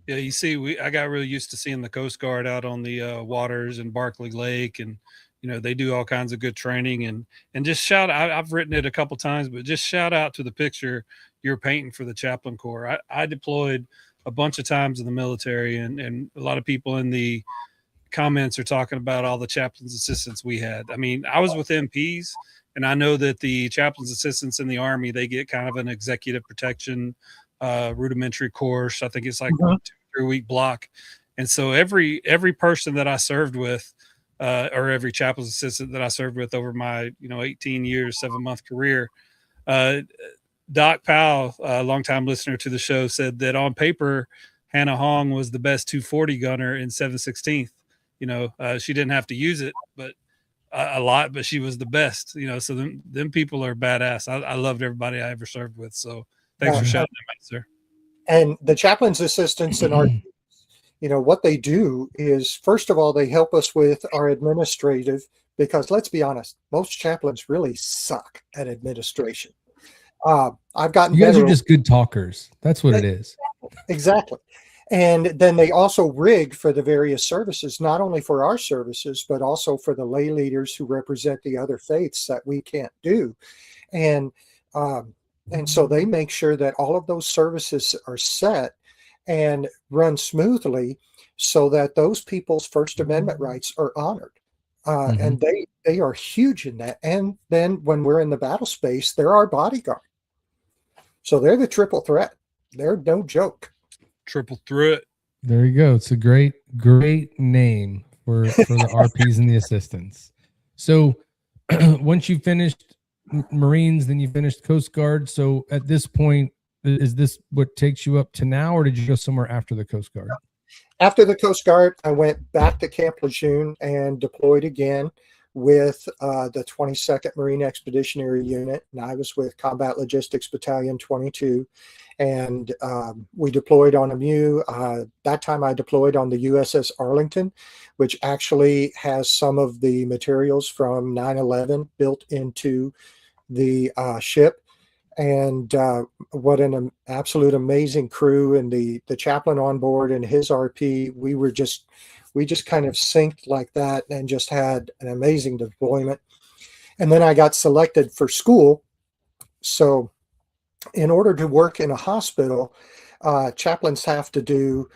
Yeah, you see, I got really used to seeing the Coast Guard out on the waters in Barkley Lake, and they do all kinds of good training. And just shout out, I've written it a couple times, but just shout out to the picture you're painting for the Chaplain Corps. I deployed a bunch of times in the military, and a lot of people in the comments are talking about all the chaplains assistants we had. I mean, I was with MPs, and I know that the chaplains assistants in the Army, they get kind of an executive protection rudimentary course. I think it's like 2-3 week block. And so every person that I served with, or every chaplain's assistant that I served with over my 18 years 7-month career, Doc Powell, a longtime listener to the show, said that on paper Hannah Hong was the best 240 gunner in 7/16. She didn't have to use it but a lot, but she was the best. So them people are badass. I loved everybody I ever served with. So thanks for shouting them out, sir. And the chaplain's assistants in our, what they do is, first of all, they help us with our administrative, because let's be honest, most chaplains really suck at administration. I've gotten you guys better. Are just good talkers. That's what it is. Exactly. And then they also rig for the various services, not only for our services, but also for the lay leaders who represent the other faiths that we can't do. And so they make sure that all of those services are set and run smoothly so that those people's First Amendment rights are honored. And they are huge in that. And then when we're in the battle space, they're our bodyguard. So they're the triple threat. They're no joke. Triple threat. There you go. It's a great name for the RPs and the assistants. So once you finished Marines, then you finished Coast Guard. So at this point, is this what takes you up to now, or did you go somewhere after the Coast Guard? After the Coast Guard, I went back to Camp Lejeune and deployed again with the 22nd Marine Expeditionary Unit, and I was with Combat Logistics Battalion 22, and we deployed on a MEU. That time I deployed on the USS Arlington, which actually has some of the materials from 9/11 built into the ship. And what an absolute amazing crew, and the chaplain on board and his RP. We just kind of synced like that and just had an amazing deployment. And then I got selected for school. So in order to work in a hospital, chaplains have to do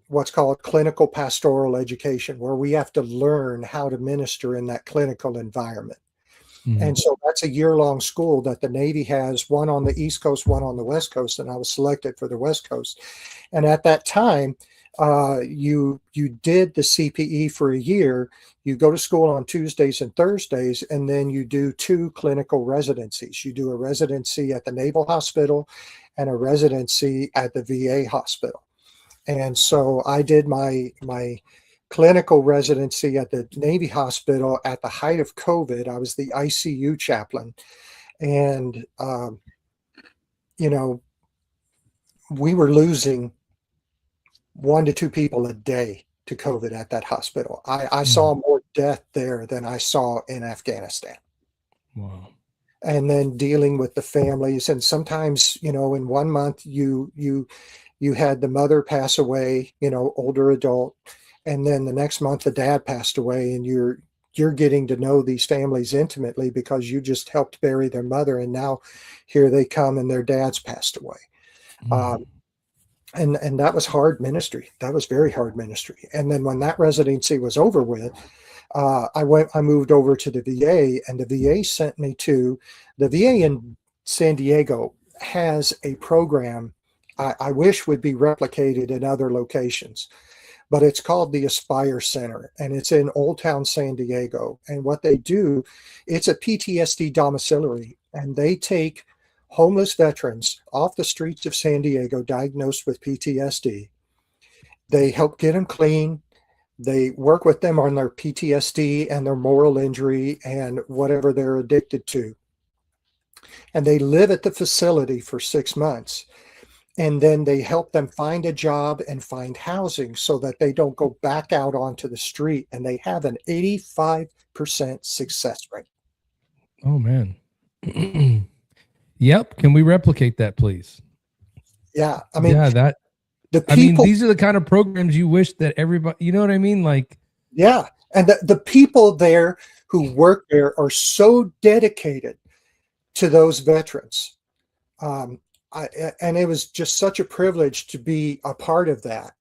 what's called clinical pastoral education, where we have to learn how to minister in that clinical environment. And so that's a year-long school that the Navy has, one on the East Coast, one on the West Coast, and I was selected for the West Coast. And at that time, you did the CPE for a year. You go to school on Tuesdays and Thursdays, and then you do 2 clinical residencies. You do a residency at the Naval Hospital and a residency at the VA hospital. And so I did my clinical residency at the Navy hospital at the height of COVID. I was the ICU chaplain. And, we were losing 1 to 2 people a day to COVID at that hospital. I saw more death there than I saw in Afghanistan. Wow. And then dealing with the families. And sometimes, in 1 month, you had the mother pass away, older adult. And then the next month, the dad passed away, and you're getting to know these families intimately because you just helped bury their mother, and now here they come and their dad's passed away. And that was hard ministry. That was very hard ministry. And then when that residency was over with, I moved over to the VA, and the VA sent me to the VA in San Diego has a program I wish would be replicated in other locations. But it's called the Aspire Center, and it's in Old Town San Diego. And what they do, it's a PTSD domiciliary, and they take homeless veterans off the streets of San Diego diagnosed with PTSD. They help get them clean. They work with them on their PTSD and their moral injury and whatever they're addicted to. And they live at the facility for 6 months. And then they help them find a job and find housing so that they don't go back out onto the street. And they have an 85% success rate. Oh, man. Yep. Can we replicate that, please? Yeah. I mean, these are the kind of programs you wish that everybody, you know what I mean? Like, yeah. And the people there who work there are so dedicated to those veterans. And it was just such a privilege to be a part of that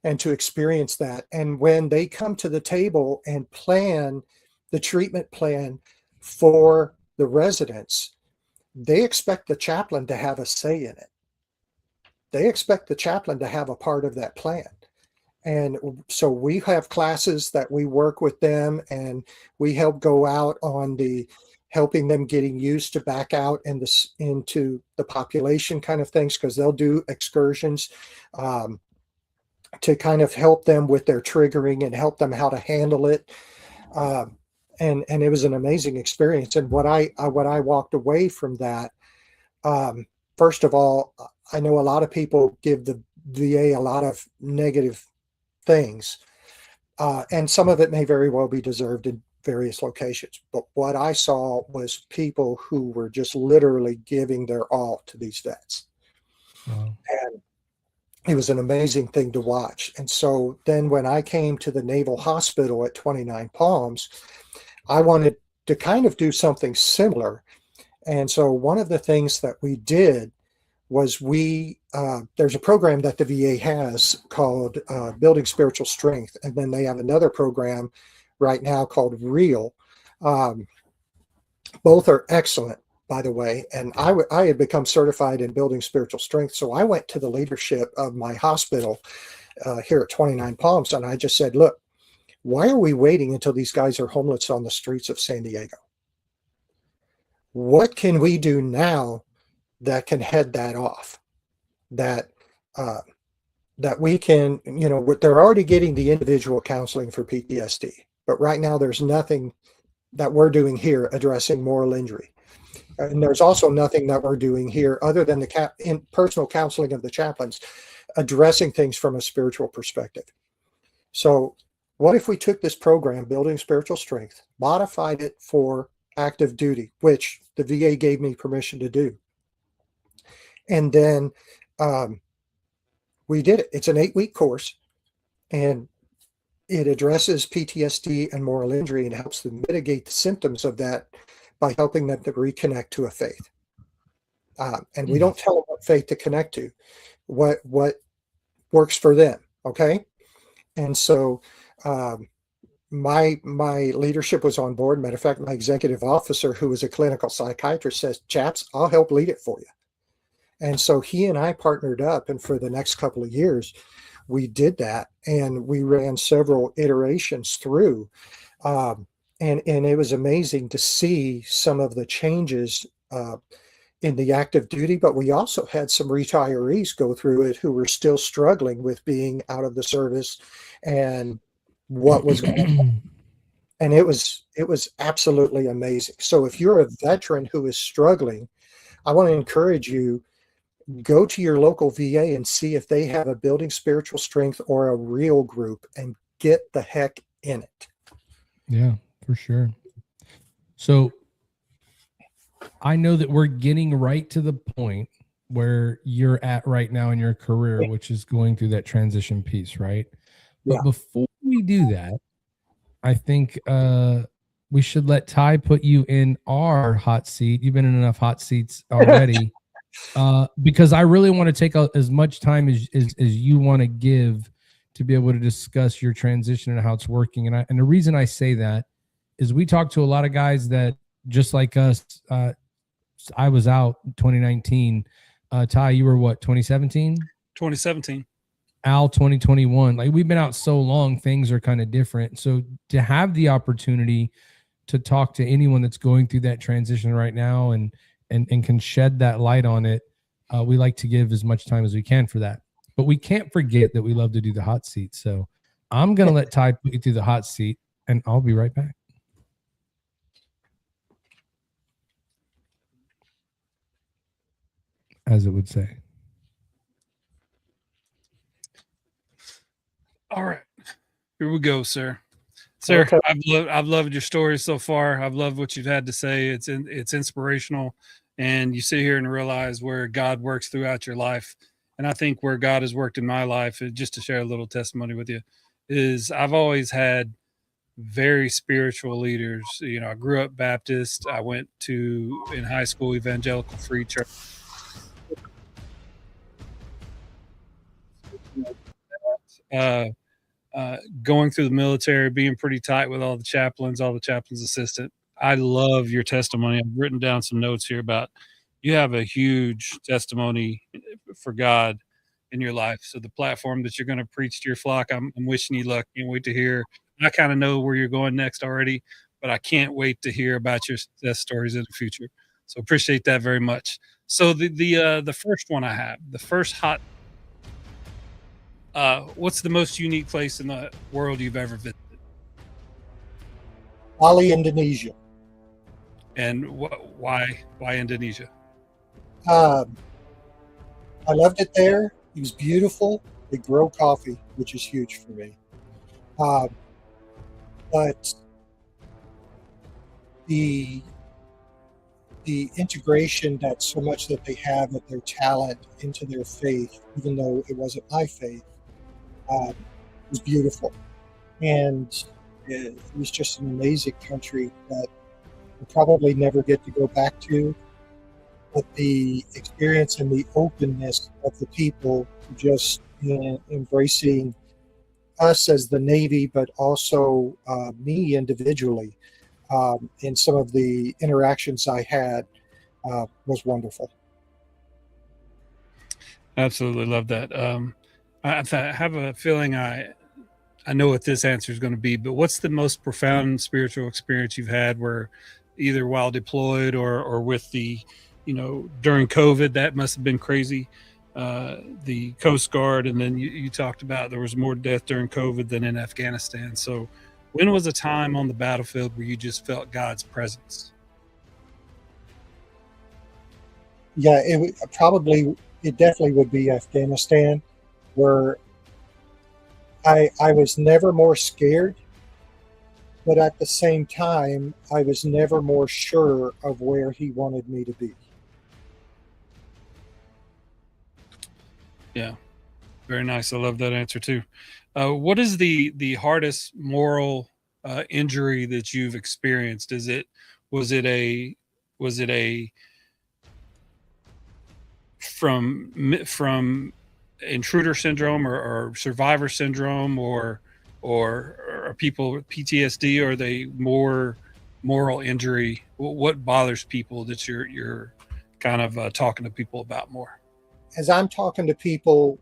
and to experience that. And when they come to the table and plan the treatment plan for the residents, they expect the chaplain to have a say in it. They expect the chaplain to have a part of that plan. And so we have classes that we work with them, and we help go out on helping them getting used to back out into the population kind of things, because they'll do excursions to kind of help them with their triggering and help them how to handle it. And it was an amazing experience. And what I walked away from that, first of all, I know a lot of people give the VA a lot of negative things, and some of it may very well be deserved in various locations. But what I saw was people who were just literally giving their all to these vets. wow. And it was an amazing thing to watch. And so then when I came to the Naval Hospital at 29 Palms, I wanted to kind of do something similar. And so one of the things that we did was there's a program that the VA has called Building Spiritual Strength. And then they have another program right now called REAL. Both are excellent, by the way. And I had become certified in Building Spiritual Strength. So I went to the leadership of my hospital here at 29 Palms, and I just said, look, why are we waiting until these guys are homeless on the streets of San Diego? What can we do now that can head that off? That that we can, they're already getting the individual counseling for PTSD, but right now there's nothing that we're doing here addressing moral injury. And there's also nothing that we're doing here other than the personal counseling of the chaplains, addressing things from a spiritual perspective. So what if we took this program, Building Spiritual Strength, modified it for active duty, which the VA gave me permission to do. And then we did it. It's an 8-week course, and it addresses PTSD and moral injury and helps them mitigate the symptoms of that by helping them to reconnect to a faith. And we don't tell them what faith to connect to, what works for them. Okay. And so my leadership was on board. Matter of fact, my executive officer, who was a clinical psychiatrist, says, "Chaps, I'll help lead it for you." And so he and I partnered up, and for the next couple of years, we did that, and we ran several iterations through. And it was amazing to see some of the changes in the active duty, but we also had some retirees go through it who were still struggling with being out of the service and what was going on. And it was absolutely amazing. So if you're a veteran who is struggling, I want to encourage you, go to your local VA and see if they have a Building Spiritual Strength or a real group, and get the heck in it. Yeah, for sure. So I know that we're getting right to the point where you're at right now in your career, which is going through that transition piece, right? But before we do that, I think we should let Ty put you in our hot seat. You've been in enough hot seats already. Because I really want to take as much time as you want to give to be able to discuss your transition and how it's working. And the reason I say that is we talk to a lot of guys that, just like us, I was out 2019. Ty, you were what, 2017? 2017. Al, 2021. Like, we've been out so long, things are kind of different. So to have the opportunity to talk to anyone that's going through that transition right now and can shed that light on it, we like to give as much time as we can for that. But we can't forget that we love to do the hot seat. So I'm going to let Ty put you through the hot seat, and I'll be right back. As it would say. All right, here we go, sir. Sir, okay. I've loved your story so far. I've loved what you've had to say. It's inspirational, and you sit here and realize where God works throughout your life. And I think where God has worked in my life, just to share a little testimony with you, is I've always had very spiritual leaders. You know, I grew up Baptist. I went to, in high school, Evangelical Free Church. Going through the military, being pretty tight with all the chaplains assistant. I love your testimony. I've written down some notes here about you have a huge testimony for God in your life. So the platform that you're going to preach to your flock, I'm wishing you luck. Can't wait to hear. I kind of know where you're going next already, but I can't wait to hear about your success stories in the future. So appreciate that very much. So the first one I have, the first hot. What's the most unique place in the world you've ever visited? Bali, Indonesia. And why Indonesia? I loved it there. It was beautiful. They grow coffee, which is huge for me. But the integration that so much that they have of their talent into their faith, even though it wasn't my faith, was beautiful. And it was just an amazing country that we'll probably never get to go back to. But the experience and the openness of the people, just embracing us as the Navy, but also me individually, in some of the interactions I had, was wonderful. Absolutely love that. I have a feeling I know what this answer is going to be, but what's the most profound spiritual experience you've had, where either while deployed or with the, during COVID, that must have been crazy. the Coast Guard, and then you talked about there was more death during COVID than in Afghanistan. So when was a time on the battlefield where you just felt God's presence? Yeah, it definitely would be Afghanistan, where I was never more scared, but at the same time, I was never more sure of where he wanted me to be. Yeah, very nice. I love that answer too. What is the hardest moral injury that you've experienced? Was it a from intruder syndrome or survivor syndrome or are people with PTSD, or are they more moral injury? What bothers people that you're kind of talking to people about more? As I'm talking to people,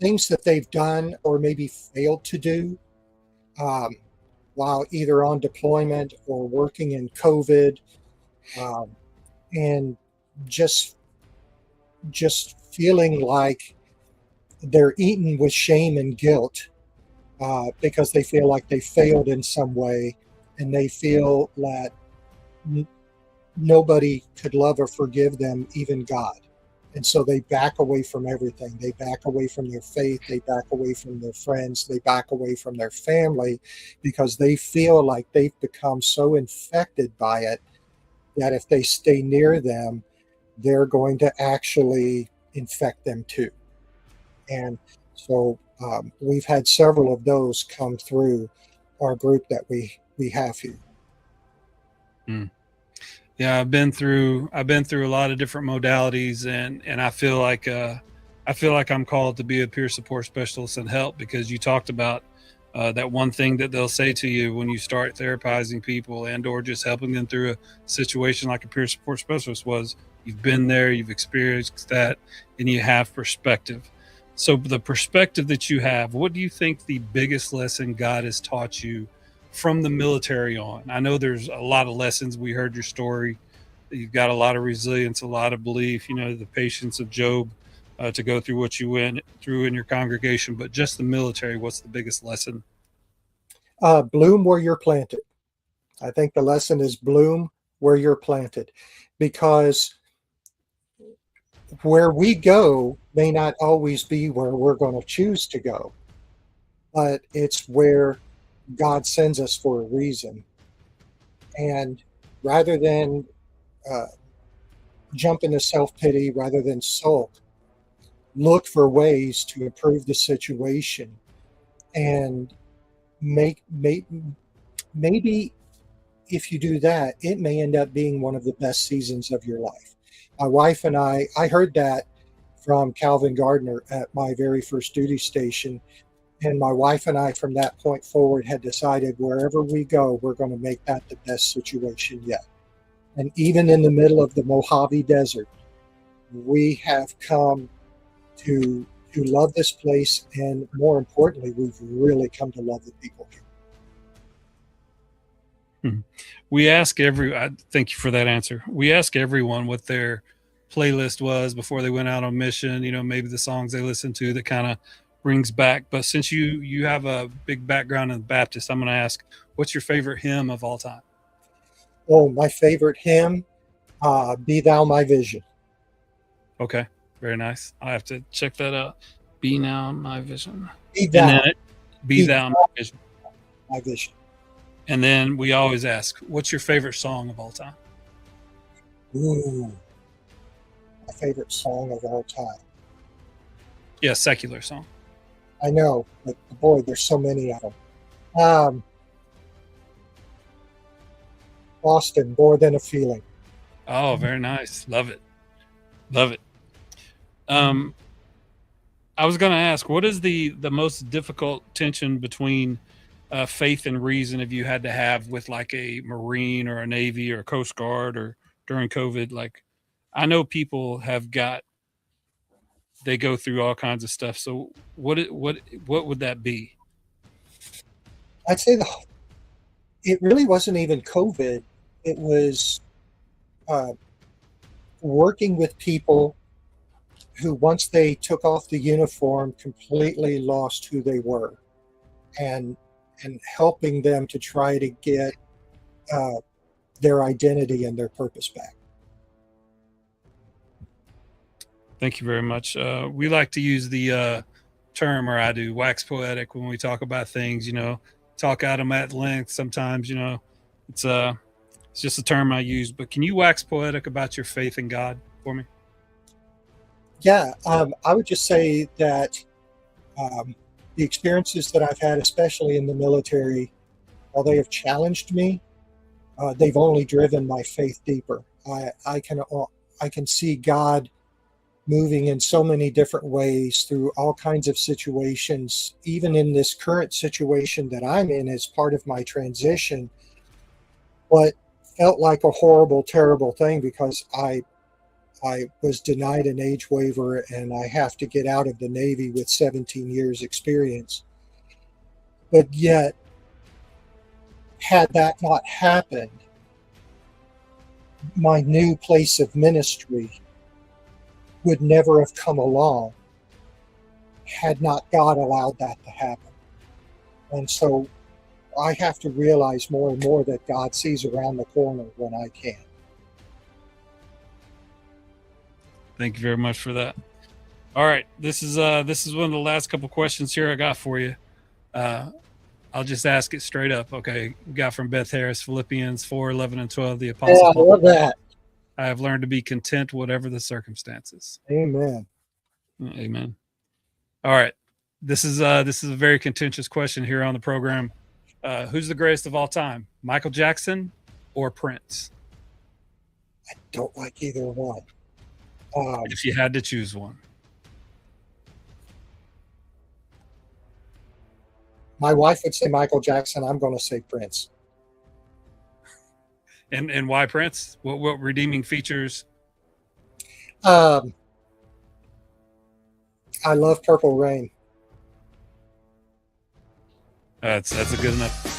things that they've done or maybe failed to do while either on deployment or working in COVID, and just feeling like they're eaten with shame and guilt because they feel like they failed in some way, and they feel that nobody could love or forgive them, even God. And so they back away from everything. They back away from their faith. They back away from their friends. They back away from their family because they feel like they've become so infected by it that if they stay near them, they're going to actually infect them too. And so we've had several of those come through our group that we have here. Yeah, I've been through a lot of different modalities, and I feel like I'm called to be a peer support specialist and help, because you talked about that one thing that they'll say to you when you start therapizing people and or just helping them through a situation like a peer support specialist was, you've been there, you've experienced that, and you have perspective. So the perspective that you have, what do you think the biggest lesson God has taught you from the military on? I know there's a lot of lessons. We heard your story. You've got a lot of resilience, a lot of belief, the patience of Job to go through what you went through in your congregation, but just the military, what's the biggest lesson? Bloom where you're planted. I think the lesson is bloom where you're planted, because where we go may not always be where we're going to choose to go, but it's where God sends us for a reason. And rather than jump into self-pity, rather than sulk, look for ways to improve the situation, and maybe if you do that, it may end up being one of the best seasons of your life. My wife and I heard that from Calvin Gardner at my very first duty station. And my wife and I, from that point forward, had decided wherever we go, we're going to make that the best situation yet. And even in the middle of the Mojave Desert, we have come to love this place. And more importantly, we've really come to love the people here. We ask thank you for that answer. We ask everyone what their playlist was before they went out on mission, maybe the songs they listened to that kind of brings back. But since you have a big background in the Baptist, I'm going to ask, what's your favorite hymn of all time? Oh, my favorite hymn, Be Thou My Vision. Okay, very nice. I have to check that out. Be Now My Vision. Be Thou. Be Thou My Vision. My vision. And then we always ask, what's your favorite song of all time? Ooh, my favorite song of all time. Yeah, secular song. I know, but boy, there's so many of them. Austin, More Than a Feeling. Oh, very nice. Love it. Love it. I was going to ask, what is the most difficult tension between faith and reason have you had to have with like a Marine or a Navy or a Coast Guard or during COVID? Like, I know people they go through all kinds of stuff. So what would that be? I'd say it really wasn't even COVID. It was working with people who, once they took off the uniform, completely lost who they were, and helping them to try to get their identity and their purpose back. Thank you very much. We like to use the term, or I do, wax poetic when we talk about things, talk out them at length. Sometimes, it's just a term I use, but can you wax poetic about your faith in God for me? Yeah, I would just say that the experiences that I've had, especially in the military, while they have challenged me, they've only driven my faith deeper. I can see God moving in so many different ways through all kinds of situations. Even in this current situation that I'm in as part of my transition, what felt like a horrible, terrible thing, because I was denied an age waiver and I have to get out of the Navy with 17 years experience. But yet, had that not happened, my new place of ministry would never have come along had not God allowed that to happen. And so I have to realize more and more that God sees around the corner when I can. Thank you very much for that. All right, this is one of the last couple questions here I got for you. I'll just ask it straight up. Okay, we got from Beth Harris, Philippians 4:11-12. The Apostle Yeah, I Paul, love that. I have learned to be content, whatever the circumstances. Amen. Amen. All right, this is a very contentious question here on the program. Who's the greatest of all time, Michael Jackson or Prince? I don't like either one. If you had to choose one. My wife would say Michael Jackson. I'm going to say Prince. And why Prince? What redeeming features? I love Purple Rain. That's a good enough.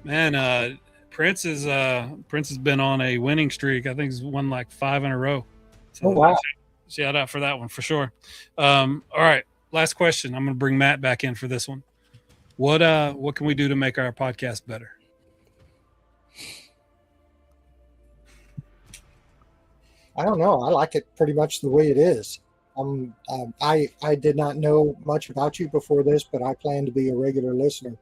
Man, Prince has been on a winning streak. I think he's won like 5 in a row. So Oh, wow. shout out for that one for sure. All right, last question. I'm going to bring Matt back in for this one. What can we do to make our podcast better? I don't know. I like it pretty much the way it is. I did not know much about you before this, but I plan to be a regular listener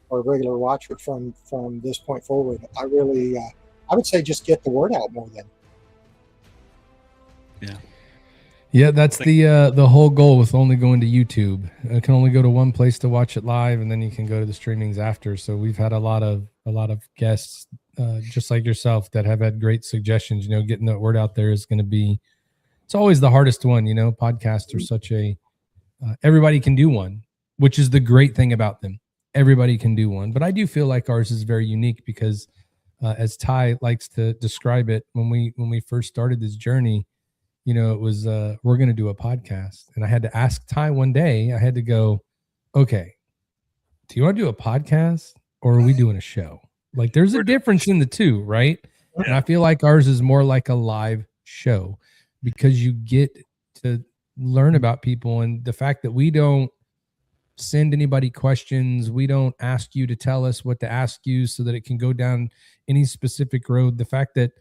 or a regular watcher from this point forward. I really, I would say just get the word out more then. Yeah. Yeah, that's the whole goal with only going to YouTube. I can only go to one place to watch it live, and then you can go to the streamings after. So we've had a lot of guests, just like yourself, that have had great suggestions. Getting the word out there is going to be, it's always the hardest one. Podcasts are such a, everybody can do one, which is the great thing about them. Everybody can do one, but I do feel like ours is very unique because, as Ty likes to describe it, when we first started this journey, it was we're going to do a podcast, and I had to ask Ty one day. I had to go, okay, do you want to do a podcast or are we doing a show? Like, there's a difference in the two, right? And I feel like ours is more like a live show because you get to learn about people, and the fact that we don't send anybody questions. We don't ask you to tell us what to ask you so that it can go down any specific road. The fact that,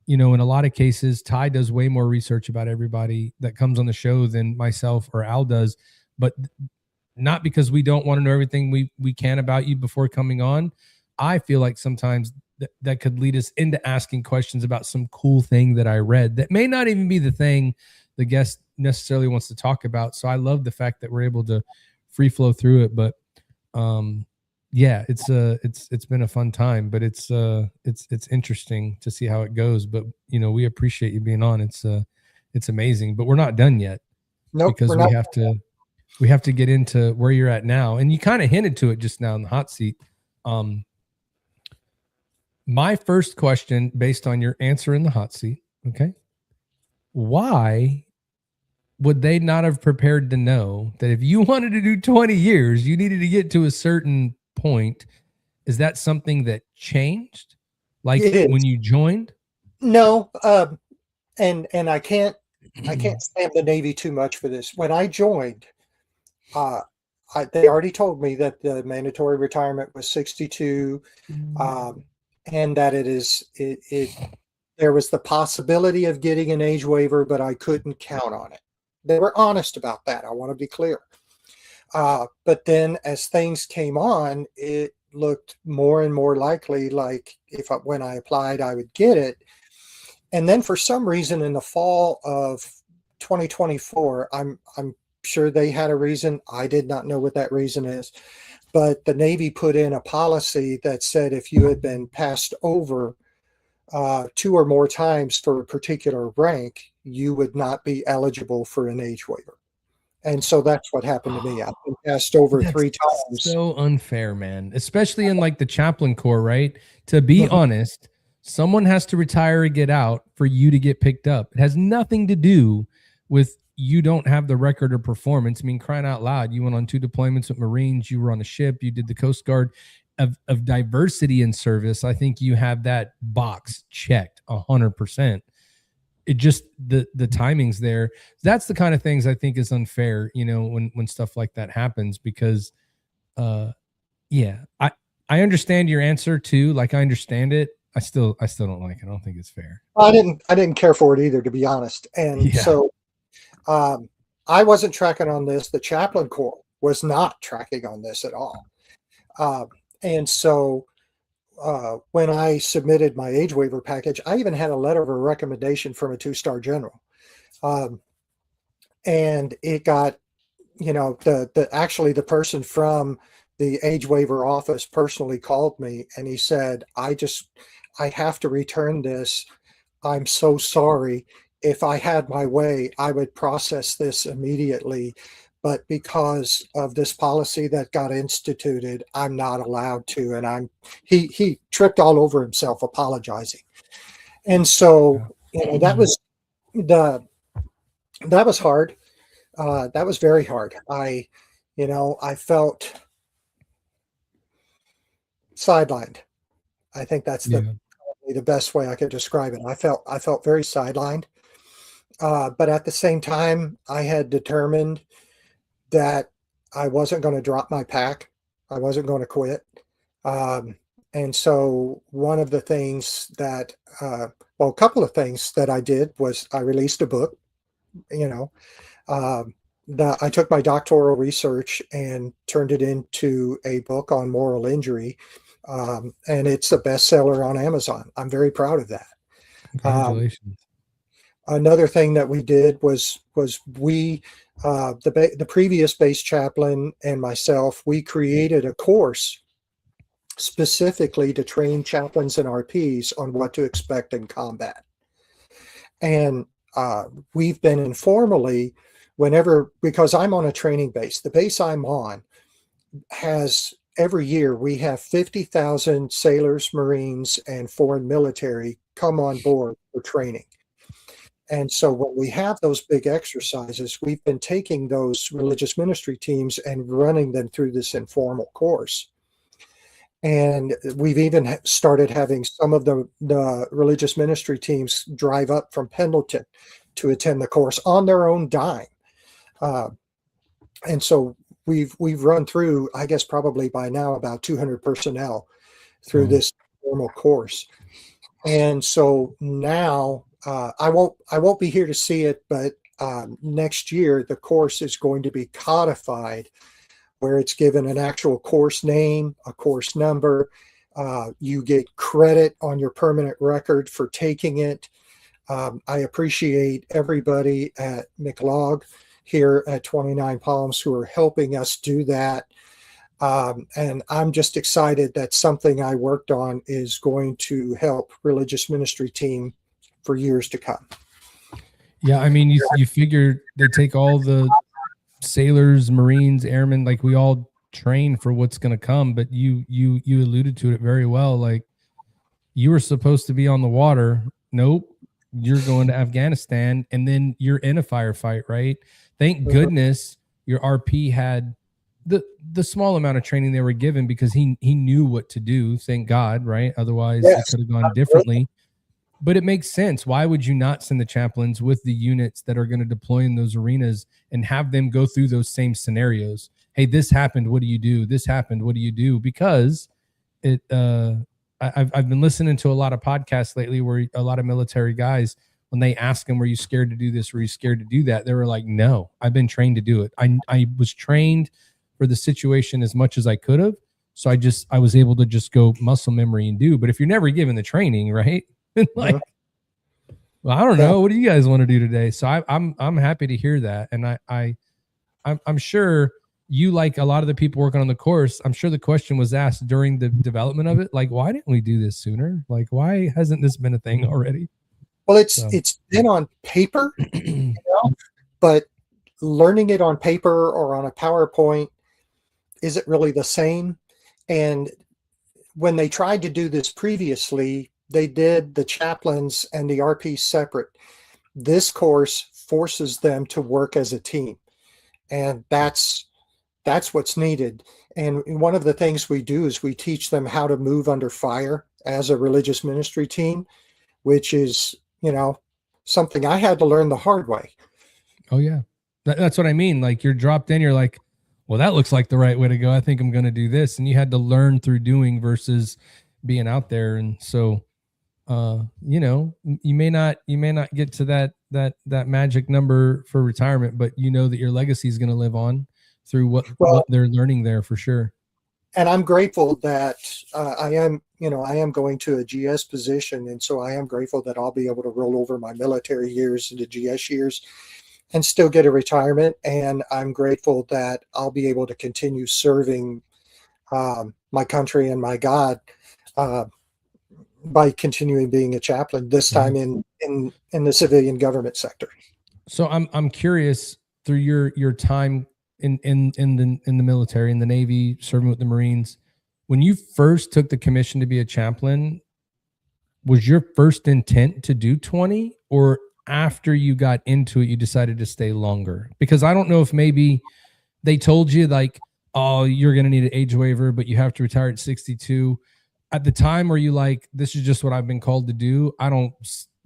in a lot of cases, Ty does way more research about everybody that comes on the show than myself or Al does, but not because we don't want to know everything we can about you before coming on. I feel like sometimes that could lead us into asking questions about some cool thing that I read that may not even be the thing the guest necessarily wants to talk about. So I love the fact that we're able to free flow through it, but yeah, it's been a fun time, but it's interesting to see how it goes. But we appreciate you being on. It's amazing, but we're not done yet. Nope, because we have to get into where you're at now, and you kind of hinted to it just now in the hot seat. My first question, based on your answer in the hot seat, okay, why would they not have prepared to know that if you wanted to do 20 years, you needed to get to a certain point? Is that something that changed? Like It is. when you joined? No, and I can't stand the Navy too much for this. When I joined, they already told me that the mandatory retirement was 62, and that there was the possibility of getting an age waiver, but I couldn't count on it. They were honest about that. I want to be clear. But then as things came on, it looked more and more likely like when I applied, I would get it. And then for some reason in the fall of 2024, I'm sure they had a reason. I did not know what that reason is, but the Navy put in a policy that said if you had been passed over 2 or more times for a particular rank, you would not be eligible for an age waiver. And so that's what happened to me. I've been passed over 3 times. So unfair, man, especially in like the chaplain corps, right? To be honest, someone has to retire and get out for you to get picked up. It has nothing to do with you don't have the record of performance. I mean, crying out loud, you went on 2 deployments with Marines, you were on a ship, you did the Coast Guard. Of diversity in service, I think you have that box checked 100%. It just the timings there. That's the kind of things I think is unfair, you know, when stuff like that happens, because yeah, I understand your answer too. Like I understand it. I still don't like it. I don't think it's fair. I didn't care for it either, to be honest. And so I wasn't tracking on this. The chaplain corps was not tracking on this at all. And so when I submitted my age waiver package, I even had a letter of a recommendation from a 2-star general. And it got, you know, actually the person from the age waiver office personally called me and he said, I have to return this. I'm so sorry. If I had my way, I would process this immediately. But because of this policy that got instituted, I'm not allowed to. And he tripped all over himself apologizing. And so, you know, that was hard. That was very hard. I felt sidelined. I think that's the best way I could describe it. I felt very sidelined. But at the same time, I had determined that I wasn't going to drop my pack. I wasn't going to quit. And so one of the things that, a couple of things that I did was I released a book, you know, I took my doctoral research and turned it into a book on moral injury. And it's a bestseller on Amazon. I'm very proud of that. Congratulations. Another thing that we did was we, the previous base chaplain and myself, we created a course specifically to train chaplains and RPs on what to expect in combat. And we've been informally, because I'm on a training base, the base I'm on has, every year we have 50,000 sailors, Marines, and foreign military come on board for training. And so when we have those big exercises, we've been taking those religious ministry teams and running them through this informal course. And we've even started having some of the religious ministry teams drive up from Pendleton to attend the course on their own dime. And so we've run through, I guess probably by now, about 200 personnel through this formal course. And so now I won't be here to see it, but next year the course is going to be codified, where it's given an actual course name, a course number. You get credit on your permanent record for taking it. I appreciate everybody at McLeod here at 29 Palms who are helping us do that. And I'm just excited that something I worked on is going to help religious ministry team for years to come. Yeah, I mean, you figure they take all the sailors, Marines, airmen, like we all train for what's going to come, but you alluded to it very well. Like, you were supposed to be on the water. Nope. you're going to Afghanistan and then you're in a firefight, right? Thank goodness your RP had the small amount of training they were given because he knew what to do. Thank God, right? Otherwise it could have gone differently. But it makes sense. Why would you not send the chaplains with the units that are going to deploy in those arenas and have them go through those same scenarios? Hey, this happened. What do you do? This happened. What do you do? Because I've been listening to a lot of podcasts lately where a lot of military guys, when they ask them, were you scared to do this? Were you scared to do that? They were like, no, I've been trained to do it. I was trained for the situation as much as I could have. So I was able to just go muscle memory and do. But if you're never given the training, right? Like, well, I don't know. What do you guys want to do today? So I'm happy to hear that. And I'm sure you, like a lot of the people working on the course, I'm sure the question was asked during the development of it. Like, why didn't we do this sooner? Like, why hasn't this been a thing already? Well, it's been on paper, but learning it on paper or on a PowerPoint isn't really the same. And when they tried to do this previously, they did the chaplains and the RP separate. This course forces them to work as a team. And that's what's needed. And one of the things we do is we teach them how to move under fire as a religious ministry team, which is, something I had to learn the hard way. Oh yeah. That's what I mean. Like, you're dropped in, you're like, well, that looks like the right way to go. I think I'm going to do this. And you had to learn through doing versus being out there. And so, you may not get to that magic number for retirement, but you know that your legacy is going to live on through what they're learning there for sure. And I'm grateful that I am going to a GS position. And so I am grateful that I'll be able to roll over my military years into GS years and still get a retirement. And I'm grateful that I'll be able to continue serving my country and my God by continuing being a chaplain, this time in the civilian government sector. So I'm curious, through your time in the military, in the Navy, serving with the Marines, when you first took the commission to be a chaplain, was your first intent to do 20, or after you got into it, you decided to stay longer? Because I don't know if maybe they told you like, oh, you're going to need an age waiver, but you have to retire at 62. At the time, were you like, this is just what I've been called to do?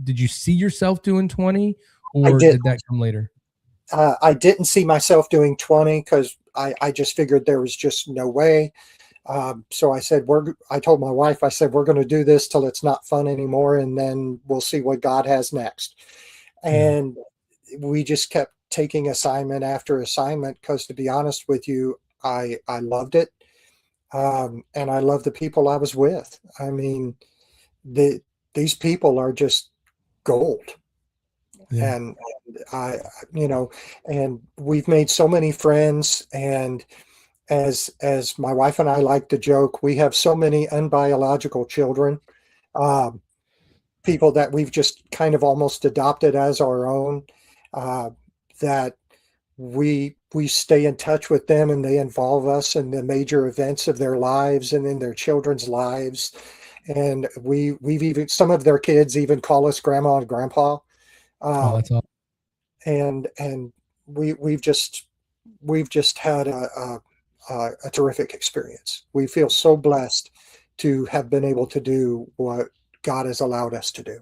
Did you see yourself doing 20, or did that come later? I didn't see myself doing 20 because I just figured there was just no way. So I said, I told my wife, I said, we're going to do this till it's not fun anymore. And then we'll see what God has next. And we just kept taking assignment after assignment, because to be honest with you, I loved it. And I love the people I was with. I mean, these people are just gold. Yeah. And and we've made so many friends. And as my wife and I like to joke, we have so many unbiological children, people that we've just kind of almost adopted as our own, that we stay in touch with them, and they involve us in the major events of their lives and in their children's lives. And we've even, some of their kids even call us grandma and grandpa. That's awesome. And we've just had a terrific experience. We feel so blessed to have been able to do what God has allowed us to do.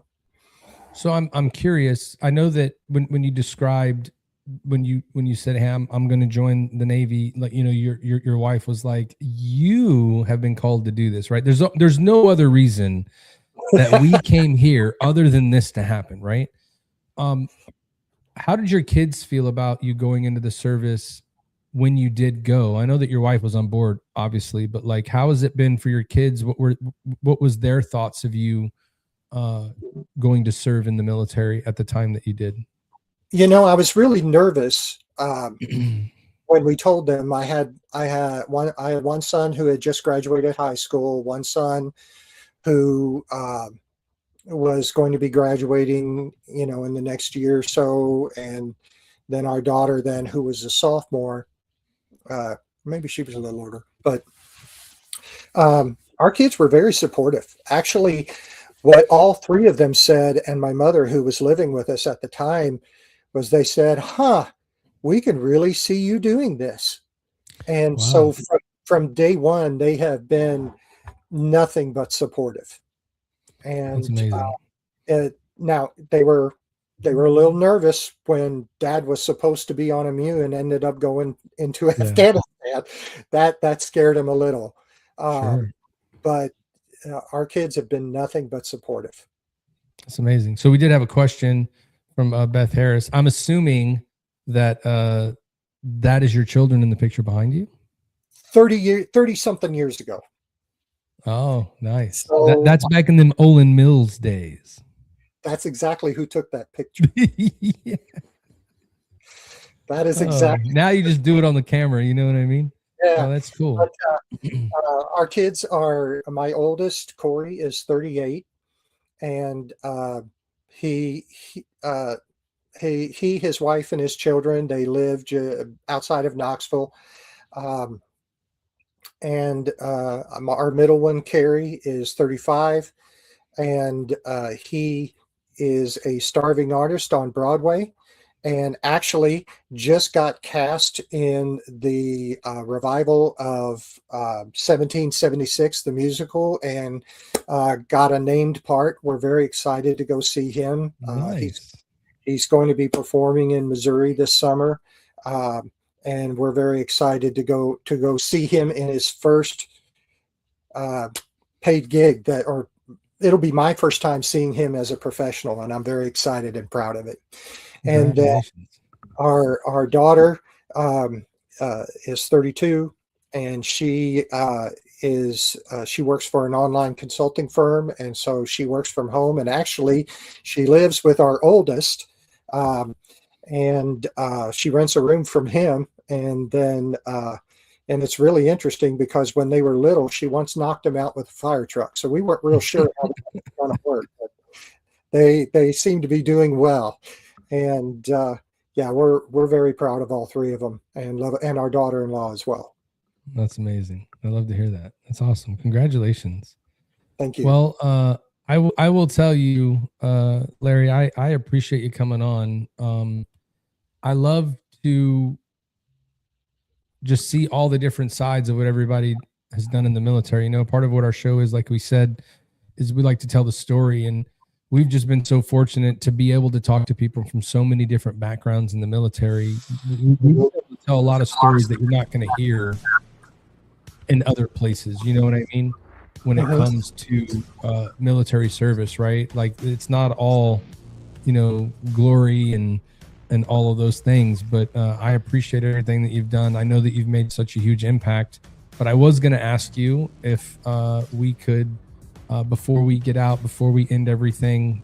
So I'm curious. I know that when you described, when you said, hey, I'm going to join the Navy, like, your wife was like, you have been called to do this, right? There's no other reason that we came here other than this to happen, right? How did your kids feel about you going into the service when you did go? I know that your wife was on board, obviously, but like, how has it been for your kids? What was their thoughts of you going to serve in the military at the time that you did? I was really nervous when we told them. I had one son who had just graduated high school, one son who was going to be graduating, in the next year or so, and then our daughter then, who was a sophomore. Maybe she was a little older, but our kids were very supportive. Actually, what all three of them said, and my mother, who was living with us at the time, was they said, we can really see you doing this. And Wow. so from day one, they have been nothing but supportive. That's And amazing. now they were a little nervous when Dad was supposed to be on a MU and ended up going into Afghanistan. That scared him a little. Sure. But our kids have been nothing but supportive. That's amazing. So we did have a question from Beth Harris. I'm assuming that that is your children in the picture behind you. 30 something years ago. Oh, nice. So, that's back in them Olin Mills days. That's exactly who took that picture. Yeah. That is exactly. Now you just do it on the camera. You know what I mean? Yeah. Oh, that's cool. But, our kids are, my oldest, Corey, is 38, and he, his wife and his children, they live outside of Knoxville. And our middle one, Carrie, is 35, and he is a starving artist on Broadway, and actually just got cast in the revival of 1776, the musical, and got a named part. We're very excited to go see him. Nice. He's going to be performing in Missouri this summer. And we're very excited to go see him in his first paid gig, or it'll be my first time seeing him as a professional, and I'm very excited and proud of it. And our daughter is 32, and she works for an online consulting firm, and so she works from home. And actually, she lives with our oldest, and she rents a room from him. And then, and it's really interesting because when they were little, she once knocked him out with a fire truck. So we weren't real sure how that was going to work, but they seem to be doing well. And yeah, we're very proud of all three of them, and our daughter-in-law as well. That's amazing. I love to hear that. That's awesome. Congratulations. Thank you. Well, I will tell you, Larry, I appreciate you coming on. I love to just see all the different sides of what everybody has done in the military. You know, part of what our show is, like we said, is we like to tell the story, and we've just been so fortunate to be able to talk to people from so many different backgrounds in the military. We tell a lot of stories that you're not going to hear in other places. You know what I mean? When it comes to military service, right? Like, it's not all, glory and all of those things, but I appreciate everything that you've done. I know that you've made such a huge impact, but I was going to ask you if we could, before we get out, before we end everything,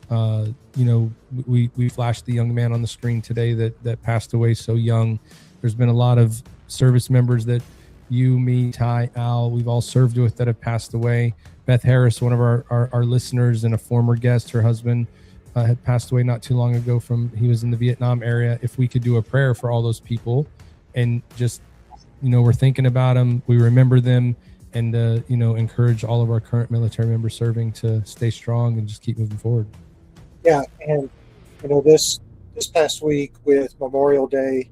we flashed the young man on the screen today that passed away so young. There's been a lot of service members that you, me, Ty, Al, we've all served with that have passed away. Beth Harris, one of our listeners and a former guest, her husband had passed away not too long ago he was in the Vietnam area. If we could do a prayer for all those people, and just, we're thinking about them, we remember them, and, encourage all of our current military members serving to stay strong and just keep moving forward. Yeah. And, this past week with Memorial Day,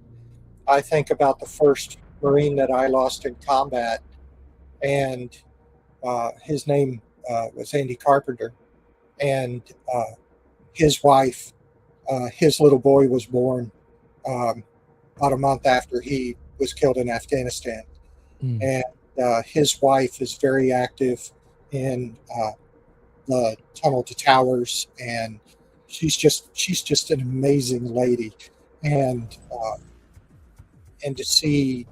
I think about the first Marine that I lost in combat, and his name was Andy Carpenter, and his wife, his little boy was born about a month after he was killed in Afghanistan. And his wife is very active in the Tunnel to Towers, and she's just an amazing lady. And to see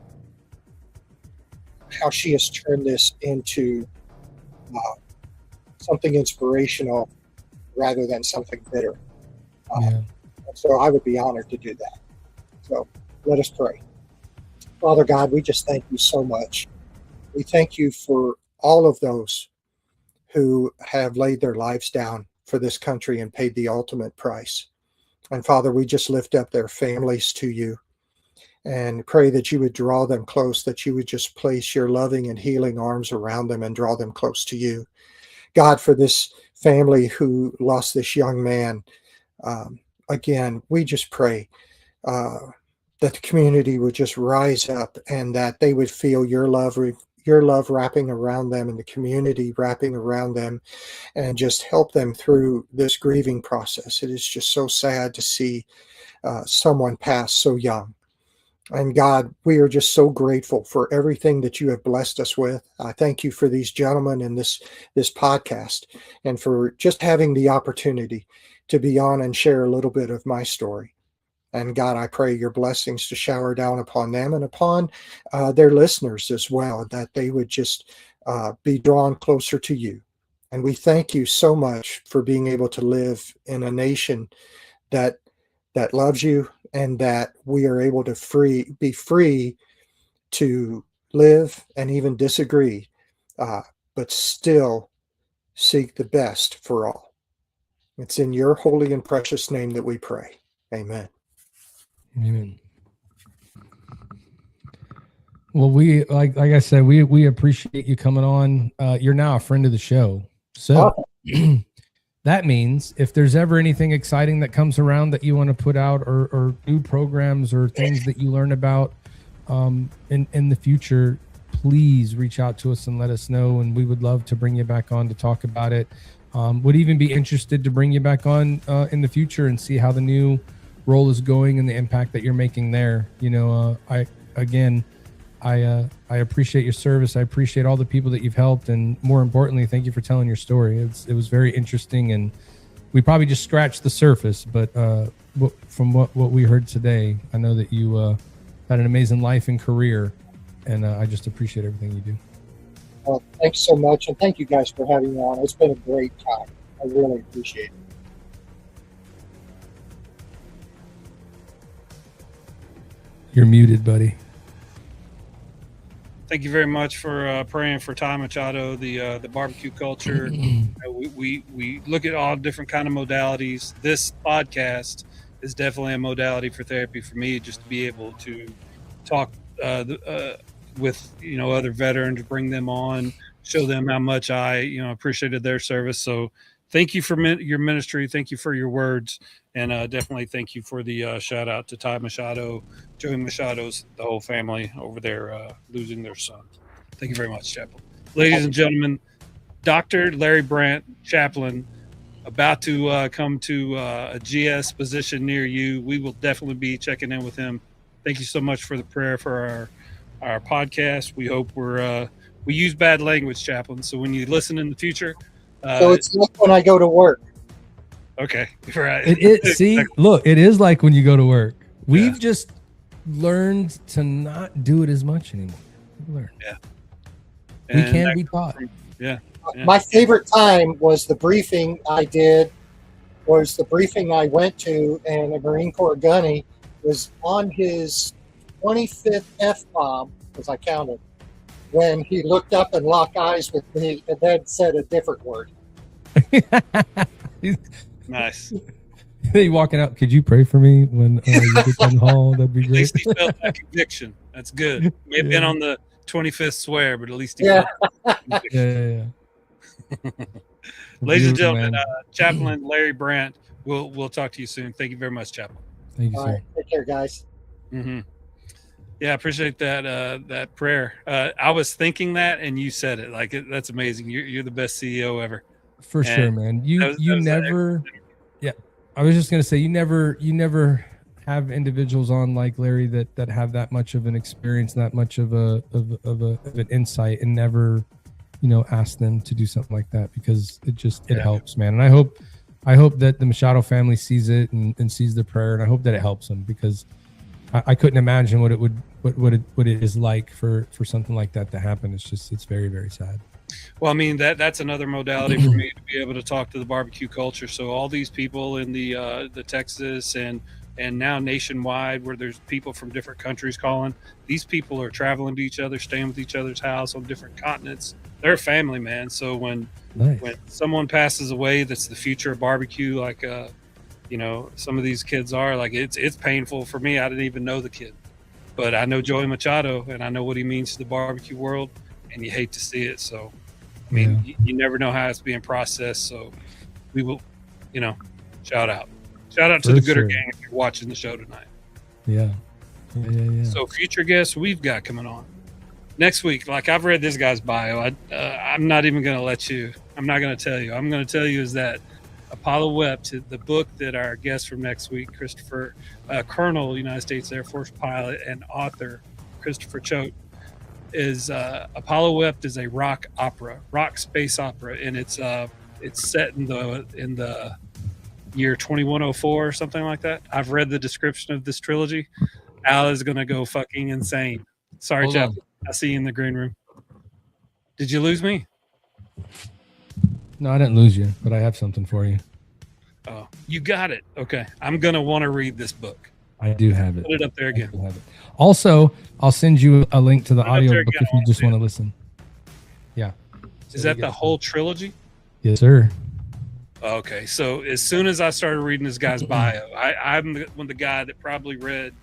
how she has turned this into something inspirational rather than something bitter. So I would be honored to do that. So let us pray. Father God, we just thank you so much. We thank you for all of those who have laid their lives down for this country and paid the ultimate price. And Father, we just lift up their families to you and pray that you would draw them close, that you would just place your loving and healing arms around them and draw them close to you. God, for this family who lost this young man, again, we just pray that the community would just rise up and that they would feel your love wrapping around them and the community wrapping around them, and just help them through this grieving process. It is just so sad to see someone pass so young. And God, we are just so grateful for everything that you have blessed us with. I thank you for these gentlemen and this podcast, and for just having the opportunity to be on and share a little bit of my story. And God, I pray your blessings to shower down upon them and upon their listeners as well, that they would just be drawn closer to you. And we thank you so much for being able to live in a nation that loves you, and that we are able to be free to live and even disagree, but still seek the best for all. It's in your holy and precious name that we pray. Amen. Amen. Well, we like I said, we appreciate you coming on. You're now a friend of the show, so that means if there's ever anything exciting that comes around that you want to put out, or new programs or things that you learn about in the future, please reach out to us and let us know, and we would love to bring you back on to talk about it. Would even be interested to bring you back on in the future and see how the new role is going and the impact that you're making there. You know, I appreciate your service. I appreciate all the people that you've helped, and more importantly, thank you for telling your story. It was very interesting, and we probably just scratched the surface, but from what we heard today, I know that you had an amazing life and career, and I just appreciate everything you do. Well, thanks so much, and thank you guys for having me on. It's been a great time. I really appreciate it. You're muted, buddy. Thank you very much for praying for Ty Machado, the barbecue culture. We look at all different kind of modalities. This podcast is definitely a modality for therapy for me, just to be able to talk with other veterans, bring them on, show them how much I appreciated their service. So thank you for your ministry. Thank you for your words. And definitely thank you for the shout out to Ty Machado, Joey Machado's, the whole family over there losing their son. Thank you very much, Chaplain. Ladies and gentlemen, Dr. Larry Brandt, Chaplain, about to come to a GS position near you. We will definitely be checking in with him. Thank you so much for the prayer for our podcast. We hope we use bad language, Chaplain. So when you listen in the future. So it's like when I go to work. Okay, right. See, look, it is like when you go to work. We've just learned to not do it as much anymore. Yeah. We can be taught. Yeah. My favorite time was the briefing I went to, and a Marine Corps gunny was on his 25th F-bomb, as I counted, when he looked up and locked eyes with me and then said a different word. Nice. You walking out, could you pray for me when you get down the hall? That'd be great. At least he felt that conviction. That's good. May have been on the 25th swear, but at least he felt yeah. Ladies and gentlemen, Chaplain Larry Brandt, we'll talk to you soon. Thank you very much, Chaplain. Thank you, sir. All right, take care, guys. Mm-hmm. Yeah, I appreciate that prayer. I was thinking that, and you said it. Like that's amazing. You're the best CEO ever. For sure, man. You never. Yeah, I was just gonna say you never have individuals on like Larry that have that much of an experience, that much of an insight, and never, ask them to do something like that, because it helps, man. And I hope that the Machado family sees it and sees the prayer, and I hope that it helps them, because I couldn't imagine what it is like for something like that to happen. It's very, very sad. Well, I mean, that's another modality for me to be able to talk to the barbecue culture. So all these people in the Texas and now nationwide, where there's people from different countries calling, these people are traveling to each other, staying with each other's house on different continents. They're a family, man. So when someone passes away, that's the future of barbecue, like some of these kids are, like it's painful for me. I didn't even know the kid, but I know Joey Machado, and I know what he means to the barbecue world, and you hate to see it. So I mean, you never know how it's being processed. So we will, shout out to the Gooder Gang if you're watching the show tonight. Yeah. So future guests we've got coming on next week. Like, I've read this guy's bio. I'm not even going to I'm not going to tell you. I'm going to tell you is that Apollo Wept, the book that our guest from next week, Christopher, Colonel, United States Air Force pilot and author, Christopher Choate, is Apollo Wept is a rock space opera, and it's set in the year 2104 or something like that. I've read the description of this trilogy. Al is going to go fucking insane. Sorry, Chaplain. I see you in the green room. Did you lose me? No, I didn't lose you, but I have something for you. Oh, you got it. Okay. I'm going to want to read this book. I do have it. Put it up there again. Also, I'll send you a link to the audio book if you just want to listen. Yeah. Is that the whole trilogy? Yes, sir. Okay. So as soon as I started reading this guy's bio, I'm the guy that probably read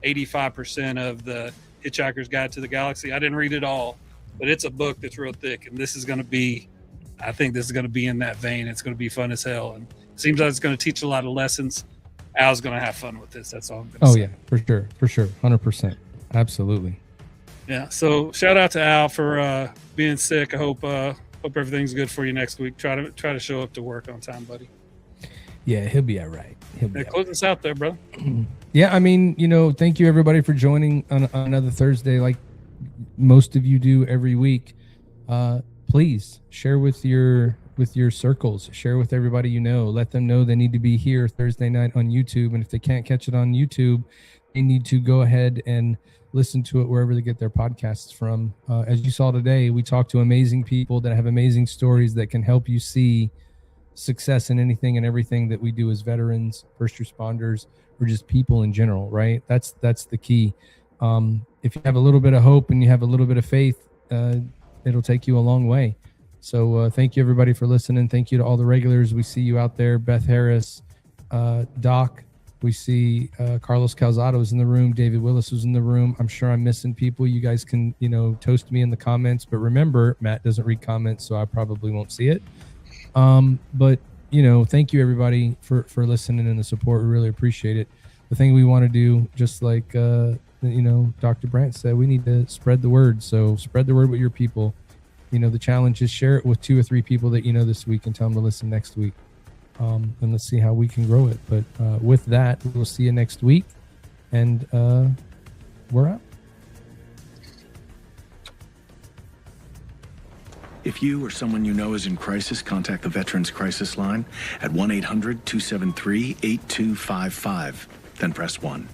85% of the Hitchhiker's Guide to the Galaxy. I didn't read it all, but it's a book that's real thick, and this is going to be, I think this is going to be in that vein. It's going to be fun as hell, and it seems like it's going to teach a lot of lessons. Al's going to have fun with this. That's all I'm going to say. Yeah, for sure. 100%. Absolutely. Yeah. So shout out to Al for being sick. I hope everything's good for you next week. Try to show up to work on time, buddy. Yeah, he'll be all right. Close us out there, brother. Yeah, I mean, thank you everybody for joining on another Thursday, like most of you do every week. Please share with your circles, share with everybody let them know they need to be here Thursday night on YouTube, and if they can't catch it on YouTube, they need to go ahead and listen to it wherever they get their podcasts from. As you saw today, we talked to amazing people that have amazing stories that can help you see success in anything and everything that we do as veterans, first responders, or just people in general, right? That's the key. If you have a little bit of hope and you have a little bit of faith, it'll take you a long way. So thank you everybody for listening. Thank you to all the regulars. We see you out there. Beth Harris, Doc. We see Carlos Calzado is in the room. David Willis was in the room. I'm sure I'm missing people. You guys can, toast me in the comments. But remember, Matt doesn't read comments, so I probably won't see it. But thank you everybody for listening and the support. We really appreciate it. The thing we want to do, just like Dr. Brandt said, we need to spread the word. So spread the word with your people. The challenge is share it with 2 or 3 people that this week and tell them to listen next week. And let's see how we can grow it. But with that, we'll see you next week. And we're out. If you or someone you know is in crisis, contact the Veterans Crisis Line at 1-800-273-8255. Then press 1.